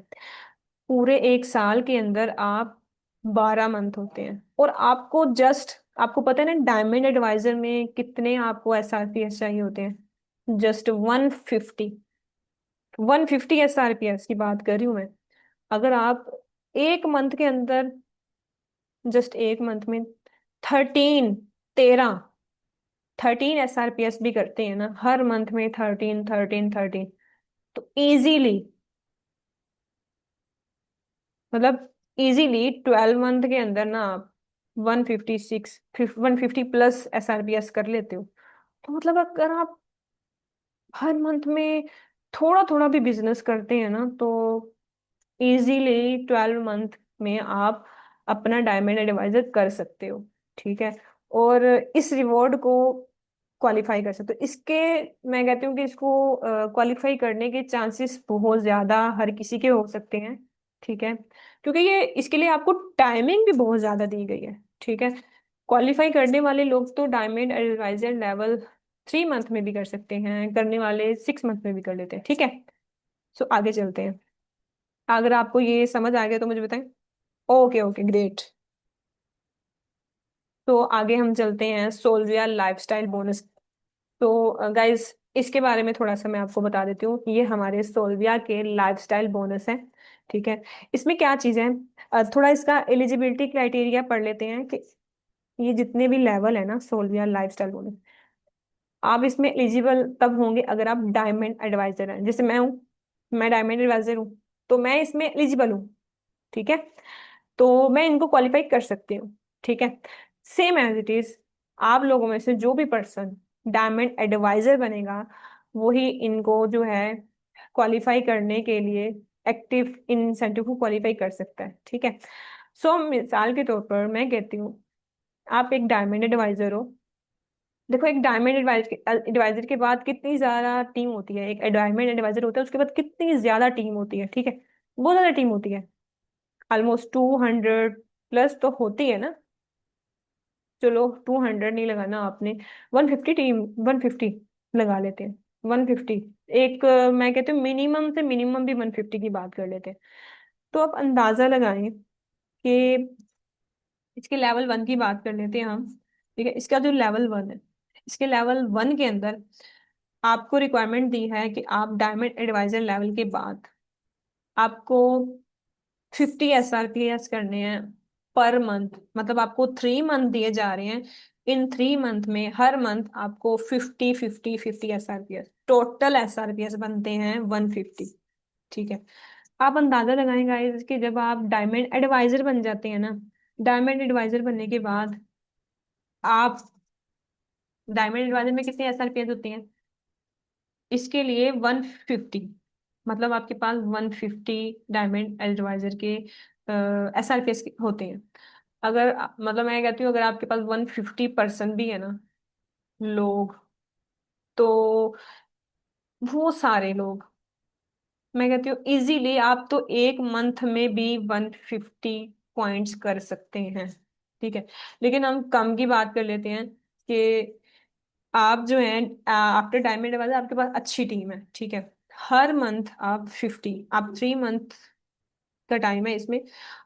पूरे 1 साल के अंदर आप 12 मंथ होते हैं, और आपको जस्ट, आपको पता है ना डायमंड एडवाइजर में कितने आपको SRPS चाहिए होते हैं? जस्ट 150 की बात कर रही हूँ मैं। अगर आप 1 मंथ के अंदर, जस्ट 1 मंथ में 13 13 13 SRPS भी करते हैं ना हर मंथ में, 13 13 13, तो इजीली, मतलब इजीली 12 मंथ के अंदर ना आप 150 प्लस SRPS कर लेते हो। तो मतलब अगर आप हर मंथ में थोड़ा थोड़ा भी बिजनेस करते हैं ना, तो इजीली 12 मंथ में आप अपना डायमंड एडवाइजर कर सकते हो। ठीक है, और इस रिवॉर्ड को क्वालिफाई कर सकते हो। इसके, मैं कहती हूँ कि इसको क्वालिफाई करने के चांसेस बहुत ज्यादा हर किसी के हो सकते हैं। ठीक है, क्योंकि ये इसके लिए आपको टाइमिंग भी बहुत ज्यादा दी गई है। ठीक है, क्वालिफाई करने वाले लोग तो डायमंड एडवाइजर लेवल 3 मंथ में भी कर सकते हैं, करने वाले 6 मंथ में भी कर लेते हैं। ठीक है, सो आगे चलते हैं। अगर आपको ये समझ आ गया तो मुझे बताएं। Okay okay great. तो आगे हम चलते हैं सोल्विया लाइफस्टाइल बोनस। तो गाइस, इसके बारे में थोड़ा सा मैं आपको बता देती हूँ। ये हमारे सोल्विया के लाइफस्टाइल बोनस है। ठीक है, इसमें क्या चीजें हैं, थोड़ा इसका एलिजिबिलिटी क्राइटेरिया पढ़ लेते हैं कि ये जितने भी लेवल है ना सोल्विया लाइफस्टाइल बोनस, आप इसमें एलिजिबल तब होंगे अगर आप डायमंड एडवाइजर हैं। जैसे मैं हूँ, मैं डायमंड एडवाइजर हूँ, तो मैं इसमें एलिजिबल हूँ। ठीक है, तो मैं इनको क्वालिफाई कर सकती हूँ। ठीक है, सेम एज इट इज, आप लोगों में से जो भी पर्सन डायमंड एडवाइजर बनेगा, वही इनको जो है क्वालिफाई करने के लिए एक्टिव इंसेंटिव को क्वालिफाई कर सकता है। ठीक है, सो मिसाल के तौर पर मैं कहती हूँ, आप एक डायमंड एडवाइजर हो। देखो, एक डायमंड एडवाइजर के बाद कितनी ज्यादा टीम होती है, एक डायमंड एडवाइजर होता है उसके बाद कितनी ज्यादा टीम होती है। ठीक है, बहुत ज्यादा टीम होती है, ऑलमोस्ट 200 प्लस तो होती है ना। चलो 200 नहीं लगाना आपने, 150 टीम, 150 लगा लेते हैं। 150, एक मैं कहती हूँ मिनिमम से मिनिमम भी 150 की बात कर लेते हैं। तो आप अंदाजा लगाएं कि इसके लेवल 1 की बात कर लेते हैं हम। ठीक है, इसका जो लेवल 1 है, इसके लेवल 1 के अंदर आपको रिक्वायरमेंट दी है कि आप डायमंड एडवाइजर लेवल के बाद आपको 50 SRPS करने हैं पर मंथ। मतलब आपको 3 मंथ दिए जा रहे हैं, इन 3 मंथ में हर मंथ आपको 50 50 50 SRPS, टोटल SRPS बनते हैं 150। ठीक है, आप अंदाजा लगाएं गाइस कि जब आप डायमंड एडवाइजर बन जाते हैं ना, डायमंड एडवाइजर बनने के बाद आप, डायमंड एडवाइजर में कितनी SRPS होती हैं? इसके लिए 150, मतलब आपके पास 150 डायमंड एडवाइजर के SRPS होते हैं। अगर मतलब मैं कहती हूँ अगर आपके पास 150% भी है ना लोग, तो वो सारे लोग, मैं कहती हूँ इजीली आप तो 1 मंथ में भी 150 पॉइंट्स कर सकते हैं। ठीक है, लेकिन हम कम की बात कर लेते हैं कि आप जो है आफ्टर डायमंड वाले आपके पास अच्छी टीम है। ठीक है, हर मंथ आप 50, आप 3 मंथ का टाइम है इसमें,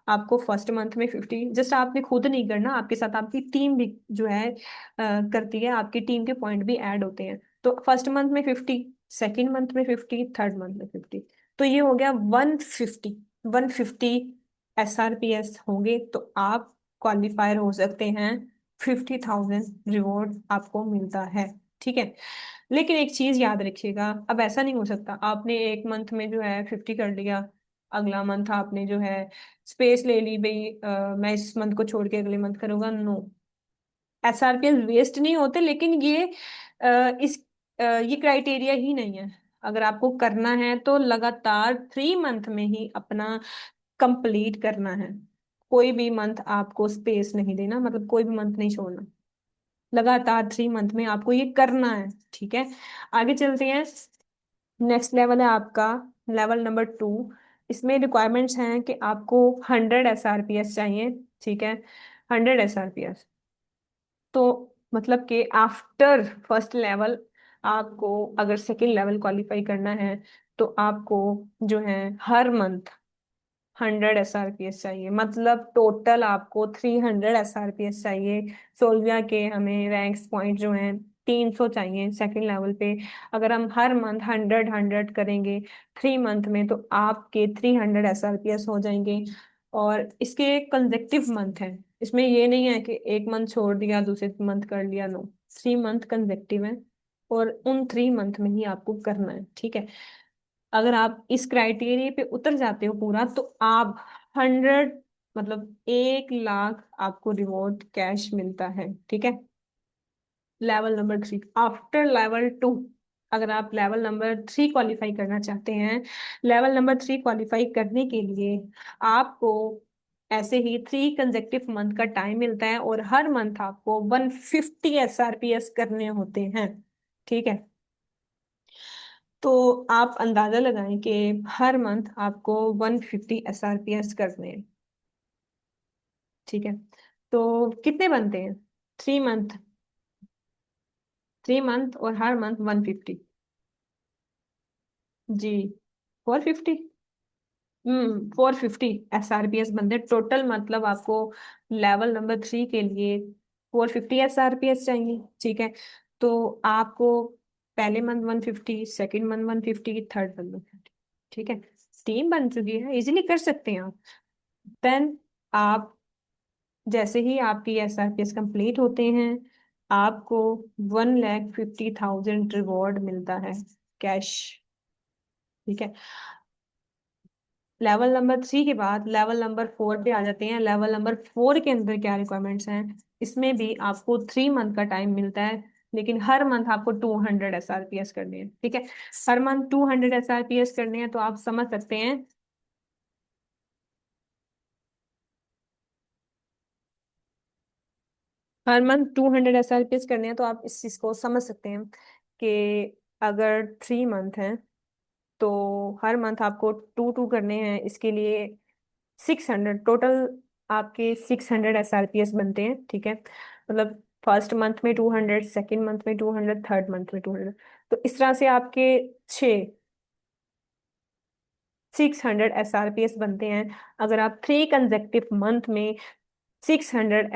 आपको फर्स्ट मंथ में 50, जस्ट आपने खुद नहीं करना, आपके साथ आपकी टीम भी जो है करती है, आपकी टीम के पॉइंट भी ऐड होते हैं। तो फर्स्ट मंथ में 50, सेकेंड मंथ में 50, थर्ड मंथ में 50, तो ये हो गया 150 150 SRPS होंगे तो आप क्वालिफायर हो सकते हैं 50,000 रिवॉर्ड आपको मिलता है। ठीक है। लेकिन एक चीज याद रखिएगा, अब ऐसा नहीं हो सकता आपने एक मंथ में जो है 50 कर लिया, अगला मंथ आपने जो है स्पेस ले ली भाई, मैं इस मंथ को छोड़ के अगले मंथ करूंगा। नो, एसआरपीएस वेस्ट नहीं होते, लेकिन ये क्राइटेरिया ही नहीं है। अगर आपको करना है तो लगातार 3 मंथ में ही अपना कंप्लीट करना है। कोई भी मंथ आपको स्पेस नहीं देना, मतलब कोई भी मंथ नहीं छोड़ना, लगातार 3 मंथ में आपको ये करना है। ठीक है। आगे चलते हैं। नेक्स्ट लेवल है आपका लेवल नंबर 2। इसमें रिक्वायरमेंट्स हैं कि आपको 100 SRPS चाहिए। ठीक है, 100 SRPS। तो मतलब कि आफ्टर फर्स्ट लेवल आपको अगर सेकेंड लेवल क्वालिफाई करना है तो आपको जो है हर मंथ 100 SRPS चाहिए, मतलब टोटल आपको 300 SRPS चाहिए। सोल्विया के हमें रैंक्स पॉइंट जो हैं 300 चाहिए सेकंड लेवल पे। अगर हम हर मंथ 100 करेंगे 3 मंथ में तो आपके 300 SRPS हो जाएंगे। और इसके कंजेक्टिव मंथ हैं, इसमें ये नहीं है कि एक मंथ छोड़ दिया दूसरे मंथ कर लिया। नो, 3 मंथ कंजेक्टिव है और उन 3 मंथ में ही आपको करना है। ठीक है। अगर आप इस क्राइटेरिया पे उतर जाते हो पूरा तो आप 100, मतलब 1 लाख आपको रिवॉर्ड कैश मिलता है। ठीक है। लेवल नंबर 3, आफ्टर लेवल 2, अगर आप लेवल नंबर 3 क्वालिफाई करना चाहते हैं, लेवल नंबर 3 क्वालिफाई करने के लिए आपको ऐसे ही 3 कंजेक्टिव मंथ का टाइम मिलता है और हर मंथ आपको 150 SRPS करने होते हैं। ठीक है। तो आप अंदाजा लगाएं कि हर मंथ आपको 150 SRPS करने हैं। ठीक है। तो कितने बनते हैं? 3 मंथ, 3 मंथ और हर मंथ 150। जी, 450। 450 SRPS बनते टोटल, मतलब आपको लेवल नंबर 3 के लिए 450 SRPS चाहिए। ठीक है। तो आपको पहले month 150, second month 150, third month 150। ठीक है। टीम बन चुकी है, इजीली कर सकते हैं आप। देन आप जैसे ही आपकी SRPS कंप्लीट होते हैं आपको 1,50,000 रिवॉर्ड मिलता है कैश। ठीक है। लेवल नंबर 3 के बाद लेवल नंबर 4 पे आ जाते हैं। लेवल नंबर 4 के अंदर क्या रिक्वायरमेंट्स हैं? इसमें भी आपको 3 मंथ का टाइम मिलता है, लेकिन हर मंथ आपको 200 SRPS करने हैं। ठीक है। हर मंथ 200 SRPS करने हैं तो आप समझ सकते हैं, हर मंथ 200 SRPS करने हैं तो आप इस चीज को समझ सकते हैं कि अगर 3 मंथ हैं तो हर मंथ आपको टू टू करने हैं। इसके लिए 600 टोटल, आपके 600 SRPS बनते हैं। ठीक है। मतलब फर्स्ट मंथ में 200, सेकेंड मंथ में 200, थर्ड मंथ में 200। तो इस तरह से आपके 600 SRPS बनते हैं। अगर आप 3 कंजेक्टिव मंथ में 600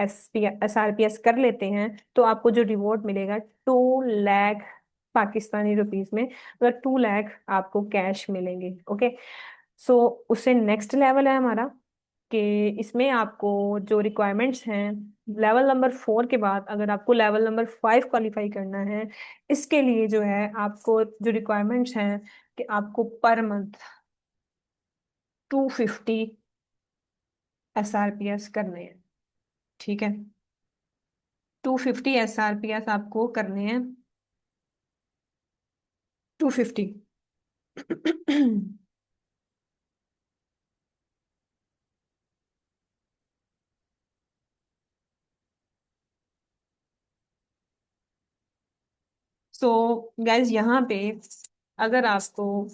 SRPS कर लेते हैं तो आपको जो रिवॉर्ड मिलेगा 2 लाख पाकिस्तानी रुपीस में, मतलब 2 लाख आपको कैश मिलेंगे। ओके। सो उससे नेक्स्ट लेवल है हमारा कि इसमें आपको जो रिक्वायरमेंट्स हैं लेवल नंबर 4 के बाद, अगर आपको लेवल नंबर 5 क्वालिफाई करना है, इसके लिए जो है आपको जो रिक्वायरमेंट्स हैं कि आपको पर मंथ 250 SRPS करने हैं। ठीक है। 250 SRPS आपको करने हैं, 250। सो गाइज यहाँ पे अगर आपको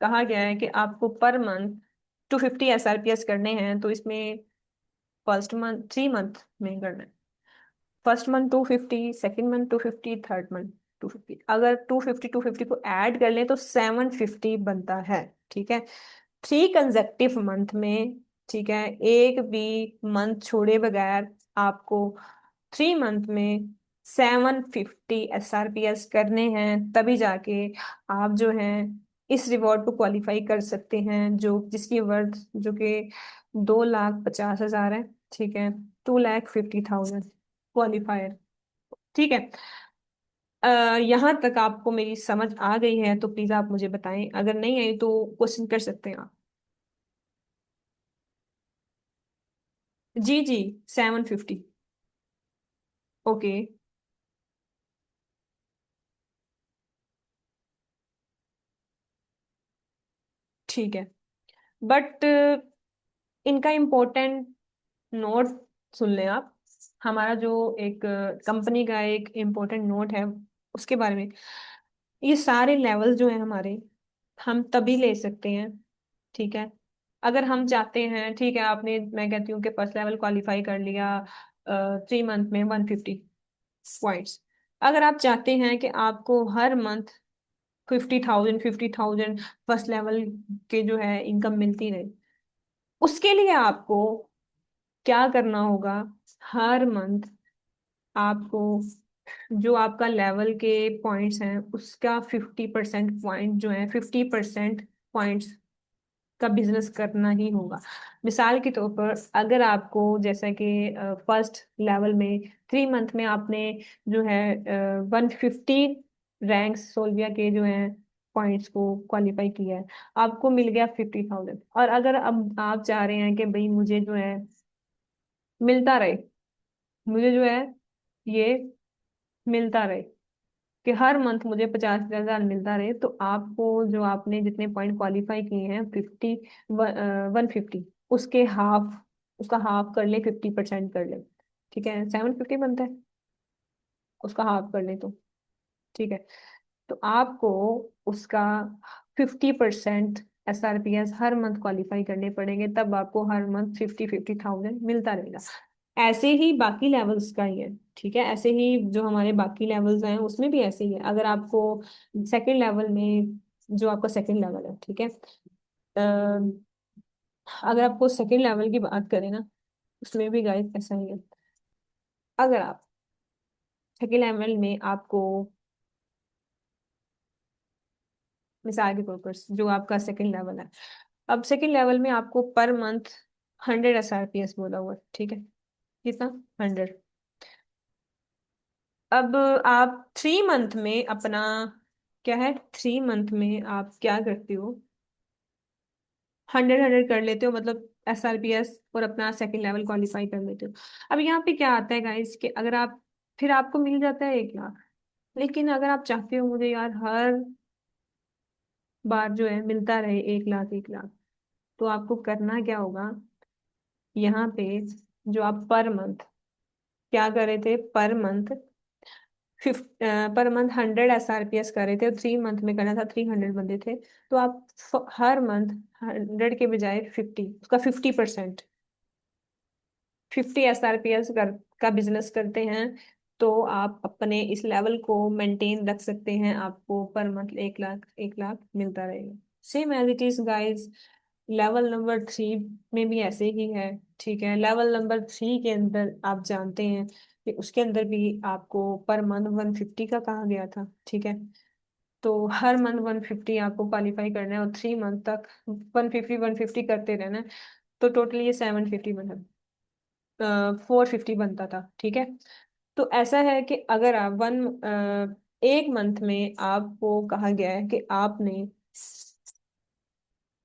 कहा गया है कि आपको पर मंथ 250 SRPS करने हैं तो इसमें फर्स्ट मंथ 3 मंथ में करना है। First month 250, second month 250, third month 250। अगर 250 को ऐड कर लें तो 750 बनता है। ठीक है। 3 कंजेक्टिव मंथ में, ठीक है, एक भी मंथ छोड़े बगैर आपको 3 मंथ में 750 SRPS करने हैं, तभी जाके आप जो हैं इस रिवॉर्ड को क्वालिफाई कर सकते हैं, जो जिसकी वर्थ जो कि 2,50,000 है। ठीक है, 2,50,000। क्वालिफायर। ठीक है। यहाँ तक आपको मेरी समझ आ गई है तो प्लीज आप मुझे बताएं, अगर नहीं आई तो क्वेश्चन कर सकते हैं आप। जी जी, 750। ओके। ठीक है। बट इनका इम्पोर्टेंट नोट सुन लें आप। हमारा जो एक कंपनी का एक इम्पोर्टेंट नोट है उसके बारे में, ये सारे लेवल जो है हमारे, हम तभी ले सकते हैं। ठीक है। अगर हम चाहते हैं, ठीक है, आपने, मैं कहती हूँ कि फर्स्ट लेवल क्वालिफाई कर लिया 3 मंथ में 150 पॉइंट्स। अगर आप चाहते हैं कि आपको हर मंथ 50,000 फर्स्ट लेवल के जो है इनकम मिलती रहे, उसके लिए आपको क्या करना होगा? हर मंथ आपको जो आपका लेवल के पॉइंट्स हैं उसका 50% पॉइंट जो है, 50% पॉइंट्स का बिजनेस करना ही होगा। मिसाल के तौर पर अगर आपको जैसा कि फर्स्ट लेवल में 3 मंथ में आपने जो है 150 रैंक्स सोल्विया के जो है पॉइंट्स को क्वालिफाई किया है, आपको मिल गया 50,000। और अगर अब आप चाह रहे हैं कि भाई मुझे जो है मिलता रहे, मुझे जो है ये मिलता रहे, कि हर मंथ मुझे 50,000 मिलता रहे, तो आपको जो आपने जितने पॉइंट क्वालिफाई किए हैं 150, उसके हाफ, उसका हाफ कर ले, 50% कर ले। ठीक है, 750 बनता है, उसका हाफ कर ले तो। ठीक है। तो आपको उसका 50% SRPS हर मंथ क्वालिफाई करने पड़ेंगे, तब आपको हर मंथ 50,000 मिलता रहेगा। ऐसे ही बाकी लेवल्स का ही है। ठीक है, ऐसे ही जो हमारे बाकी लेवल्स हैं उसमें भी ऐसे ही है। अगर आपको सेकंड लेवल में, जो आपका सेकंड लेवल है, ठीक है, अगर आपको सेकंड लेवल की बात करें ना, उसमें भी गाइस ऐसा ही है। अगर आप सेकंड लेवल में आपको, मिसाल के तौर पर जो आपका सेकंड लेवल है, अब सेकंड लेवल में आपको पर मंथ 100 SRPS बोला हुआ है। ठीक है, कितना? 100। अब आप 3 मंथ में अपना, क्या है, 3 मंथ में आप क्या करते हो? 100 कर लेते हो, मतलब SRPS, और अपना सेकंड लेवल क्वालिफाई कर लेते हो। अब यहाँ पे क्या आता है गाइस, कि अगर आप, फिर आपको मिल जाता है 1 लाख। लेकिन अगर आप चाहते हो मुझे यार हर बार जो है मिलता रहे 1 लाख 1 लाख, तो आपको करना क्या होगा? यहाँ पे जो आप पर मंथ क्या कर रहे थे, per month per month 100 SRPS कर रहे थे, और 3 मंथ में करना था 300 बंदे थे, तो आप हर मंथ 100 के बजाय 50, उसका 50%, 50 SRPS का बिजनेस करते हैं, तो आप अपने इस लेवल को मेंटेन रख सकते हैं, आपको पर मंथ 1 लाख 1 लाख मिलता रहेगा। Same as it is guys, level number 3 में भी ऐसे ही है। ठीक है, लेवल नंबर 3 के अंदर आप जानते हैं कि उसके अंदर भी आपको पर मंथ 150 का कहा गया था। ठीक है, तो हर मंथ 150 आपको क्वालिफाई करना है, और 3 मंथ तक 150 करते रहना है। तो टोटली ये 750 बना, 450 बनता था। ठीक है। तो ऐसा है कि अगर आप एक मंथ में आपको कहा गया है कि आपने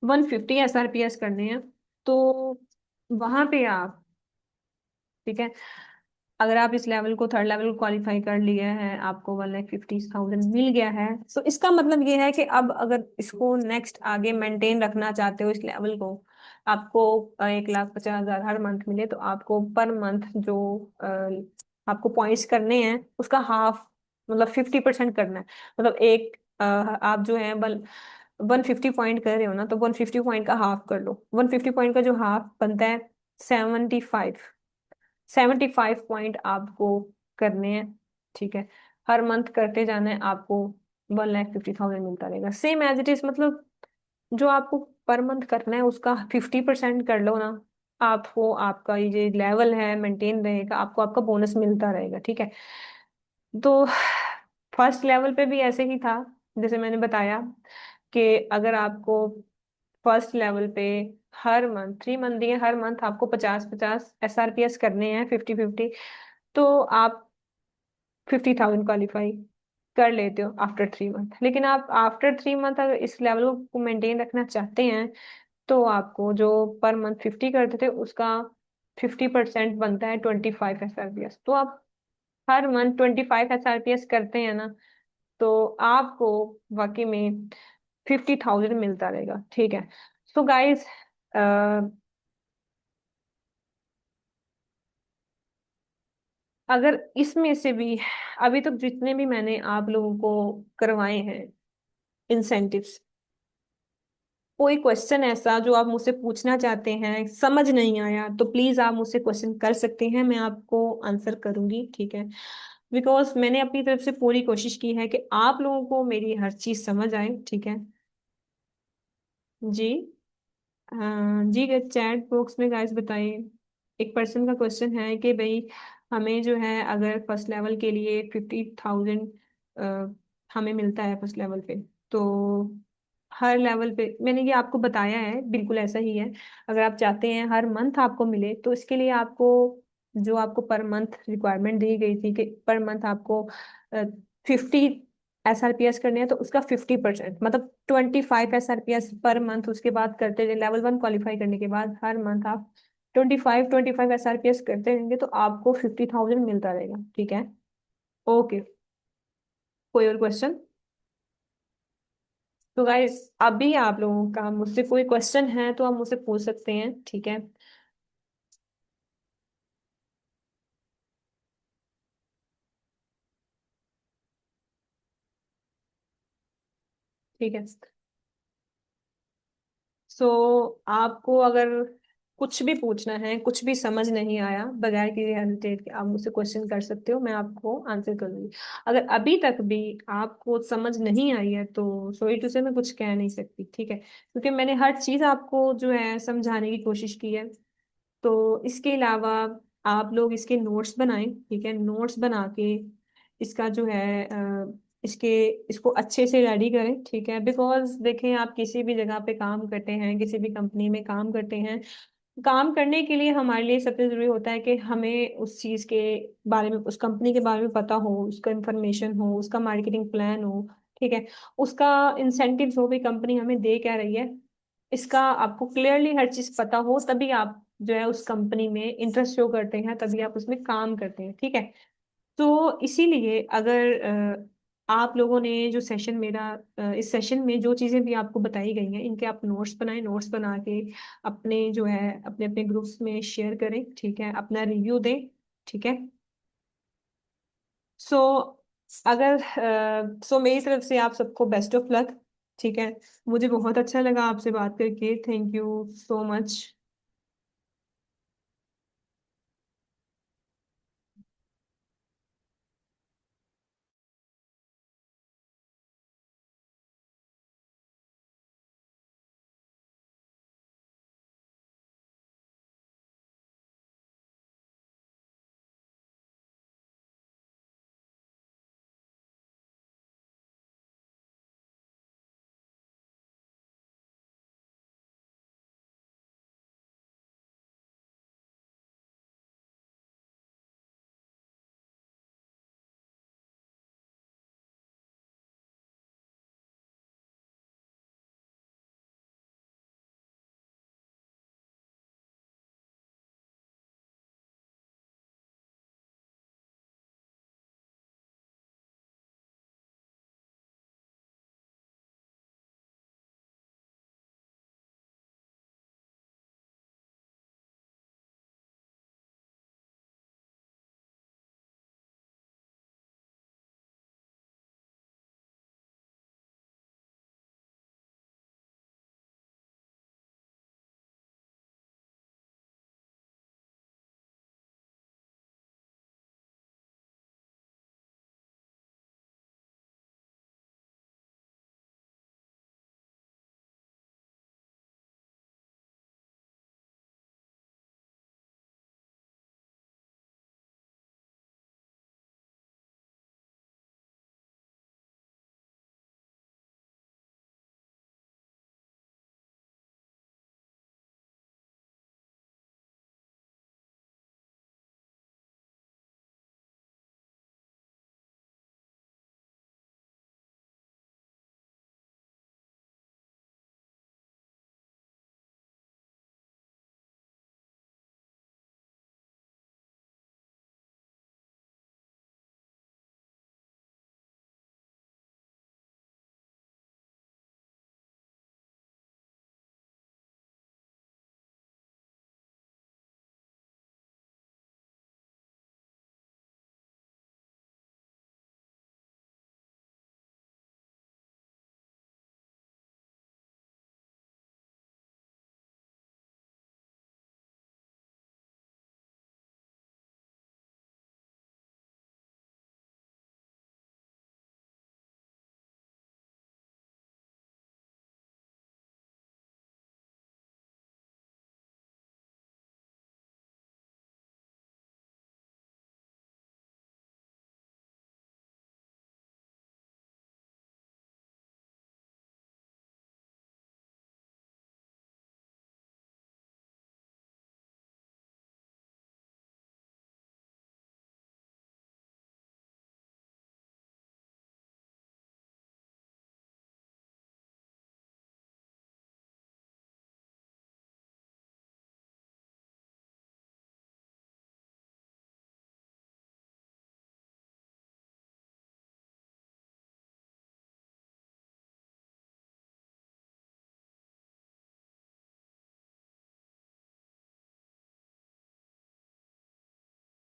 150 SRPS करने हैं, तो वहां पे आप, ठीक है, अगर आप इस लेवल को, थर्ड लेवल को क्वालिफाई कर लिया है, आपको 1,50,000 मिल गया है, तो इसका मतलब ये है कि अब अगर इसको नेक्स्ट आगे मेंटेन रखना चाहते हो इस लेवल को, आपको 1,50,000 हर मंथ मिले, तो आपको पर मंथ जो आपको पॉइंट्स करने हैं उसका हाफ, मतलब 50% करना है। मतलब एक आप जो है 150 पॉइंट कर रहे हो ना, तो 150 पॉइंट का हाफ कर लो। 150 पॉइंट का जो हाफ बनता है 75, 75 पॉइंट आपको करने हैं। ठीक है, हर मंथ करते जाना है, आपको 1,50,000 मिलता रहेगा, सेम एज इट इज। मतलब जो आपको पर मंथ करना है उसका 50% कर लो ना, आपको आपका ये जो लेवल है मेंटेन रहेगा, आपको आपका बोनस मिलता रहेगा। ठीक है। तो फर्स्ट लेवल पे भी ऐसे ही था, जैसे मैंने बताया कि अगर आपको फर्स्ट लेवल पे हर मंथ, 3 मंथ दिए, हर मंथ आपको 50-50 SRPS करने हैं, 50-50, तो आप 50,000 क्वालिफाई कर लेते हो आफ्टर 3 मंथ। लेकिन आप आफ्टर 3 मंथ अगर इस लेवल को मेंटेन रखना चाहते हैं तो आपको जो पर मंथ 50 करते थे उसका 50% बनता है 25 SRPS। तो आप हर मंथ 25 SRPS करते हैं ना, तो आपको वाकई में 50,000 मिलता रहेगा। ठीक है। सो गाइज, अगर इसमें से भी अभी तक जितने भी मैंने आप लोगों को करवाए हैं इंसेंटिव्स, कोई क्वेश्चन ऐसा जो आप मुझसे पूछना चाहते हैं समझ नहीं आया, तो प्लीज आप मुझसे क्वेश्चन कर सकते हैं, मैं आपको आंसर करूंगी। ठीक है। बिकॉज मैंने अपनी तरफ से पूरी कोशिश की है कि आप लोगों को मेरी हर चीज समझ आए। ठीक है जी। जी, चैट बॉक्स में गाइस बताइए। एक पर्सन का क्वेश्चन है कि भाई हमें जो है अगर फर्स्ट लेवल के लिए 50,000 हमें मिलता है फर्स्ट लेवल पे, तो हर लेवल पे मैंने ये आपको बताया है, बिल्कुल ऐसा ही है। अगर आप चाहते हैं हर मंथ आपको मिले, तो इसके लिए आपको जो आपको पर मंथ रिक्वायरमेंट दी गई थी कि पर मंथ आपको 50 SRPS करने हैं, तो उसका 50% मतलब 25 SRPS पर मंथ। उसके बाद करते रहे, लेवल 1 क्वालिफाई करने के बाद हर मंथ आप 25 SRPS करते रहेंगे, तो आपको 50,000 मिलता रहेगा। ठीक है। ओके। कोई और क्वेश्चन? तो गाइस, अभी आप लोगों का मुझसे कोई क्वेश्चन है तो आप मुझसे पूछ सकते हैं। ठीक है। ठीक है। सो आपको अगर कुछ भी पूछना है, कुछ भी समझ नहीं आया, बगैर किसी हेजिटेट के आप मुझसे क्वेश्चन कर सकते हो, मैं आपको आंसर करूंगी। अगर अभी तक भी आपको समझ नहीं आई है तो सॉरी टू से मैं कुछ कह नहीं सकती। ठीक है, क्योंकि मैंने हर चीज आपको जो है समझाने की कोशिश की है। तो इसके अलावा आप लोग इसके नोट्स बनाएं। ठीक है, नोट्स बना के इसका जो है इसके इसको अच्छे से रेडी करें। ठीक है, बिकॉज देखें, आप किसी भी जगह पे काम करते हैं, किसी भी कंपनी में काम करते हैं, काम करने के लिए हमारे लिए सबसे जरूरी होता है कि हमें उस चीज के बारे में, उस कंपनी के बारे में पता हो, उसका इंफॉर्मेशन हो, उसका मार्केटिंग प्लान हो। ठीक है, उसका इंसेंटिव्स हो भी, कंपनी हमें दे क्या रही है, इसका आपको क्लियरली हर चीज पता हो, तभी आप जो है उस कंपनी में इंटरेस्ट शो करते हैं, तभी आप उसमें काम करते हैं। ठीक है। तो इसीलिए अगर आप लोगों ने जो सेशन मेरा इस सेशन में जो चीजें भी आपको बताई गई हैं, इनके आप नोट्स बनाएं, नोट्स बना के अपने जो है अपने अपने ग्रुप्स में शेयर करें। ठीक है, अपना रिव्यू दें। ठीक है। सो अगर मेरी तरफ से आप सबको बेस्ट ऑफ लक। ठीक है, मुझे बहुत अच्छा लगा आपसे बात करके। Thank you so much.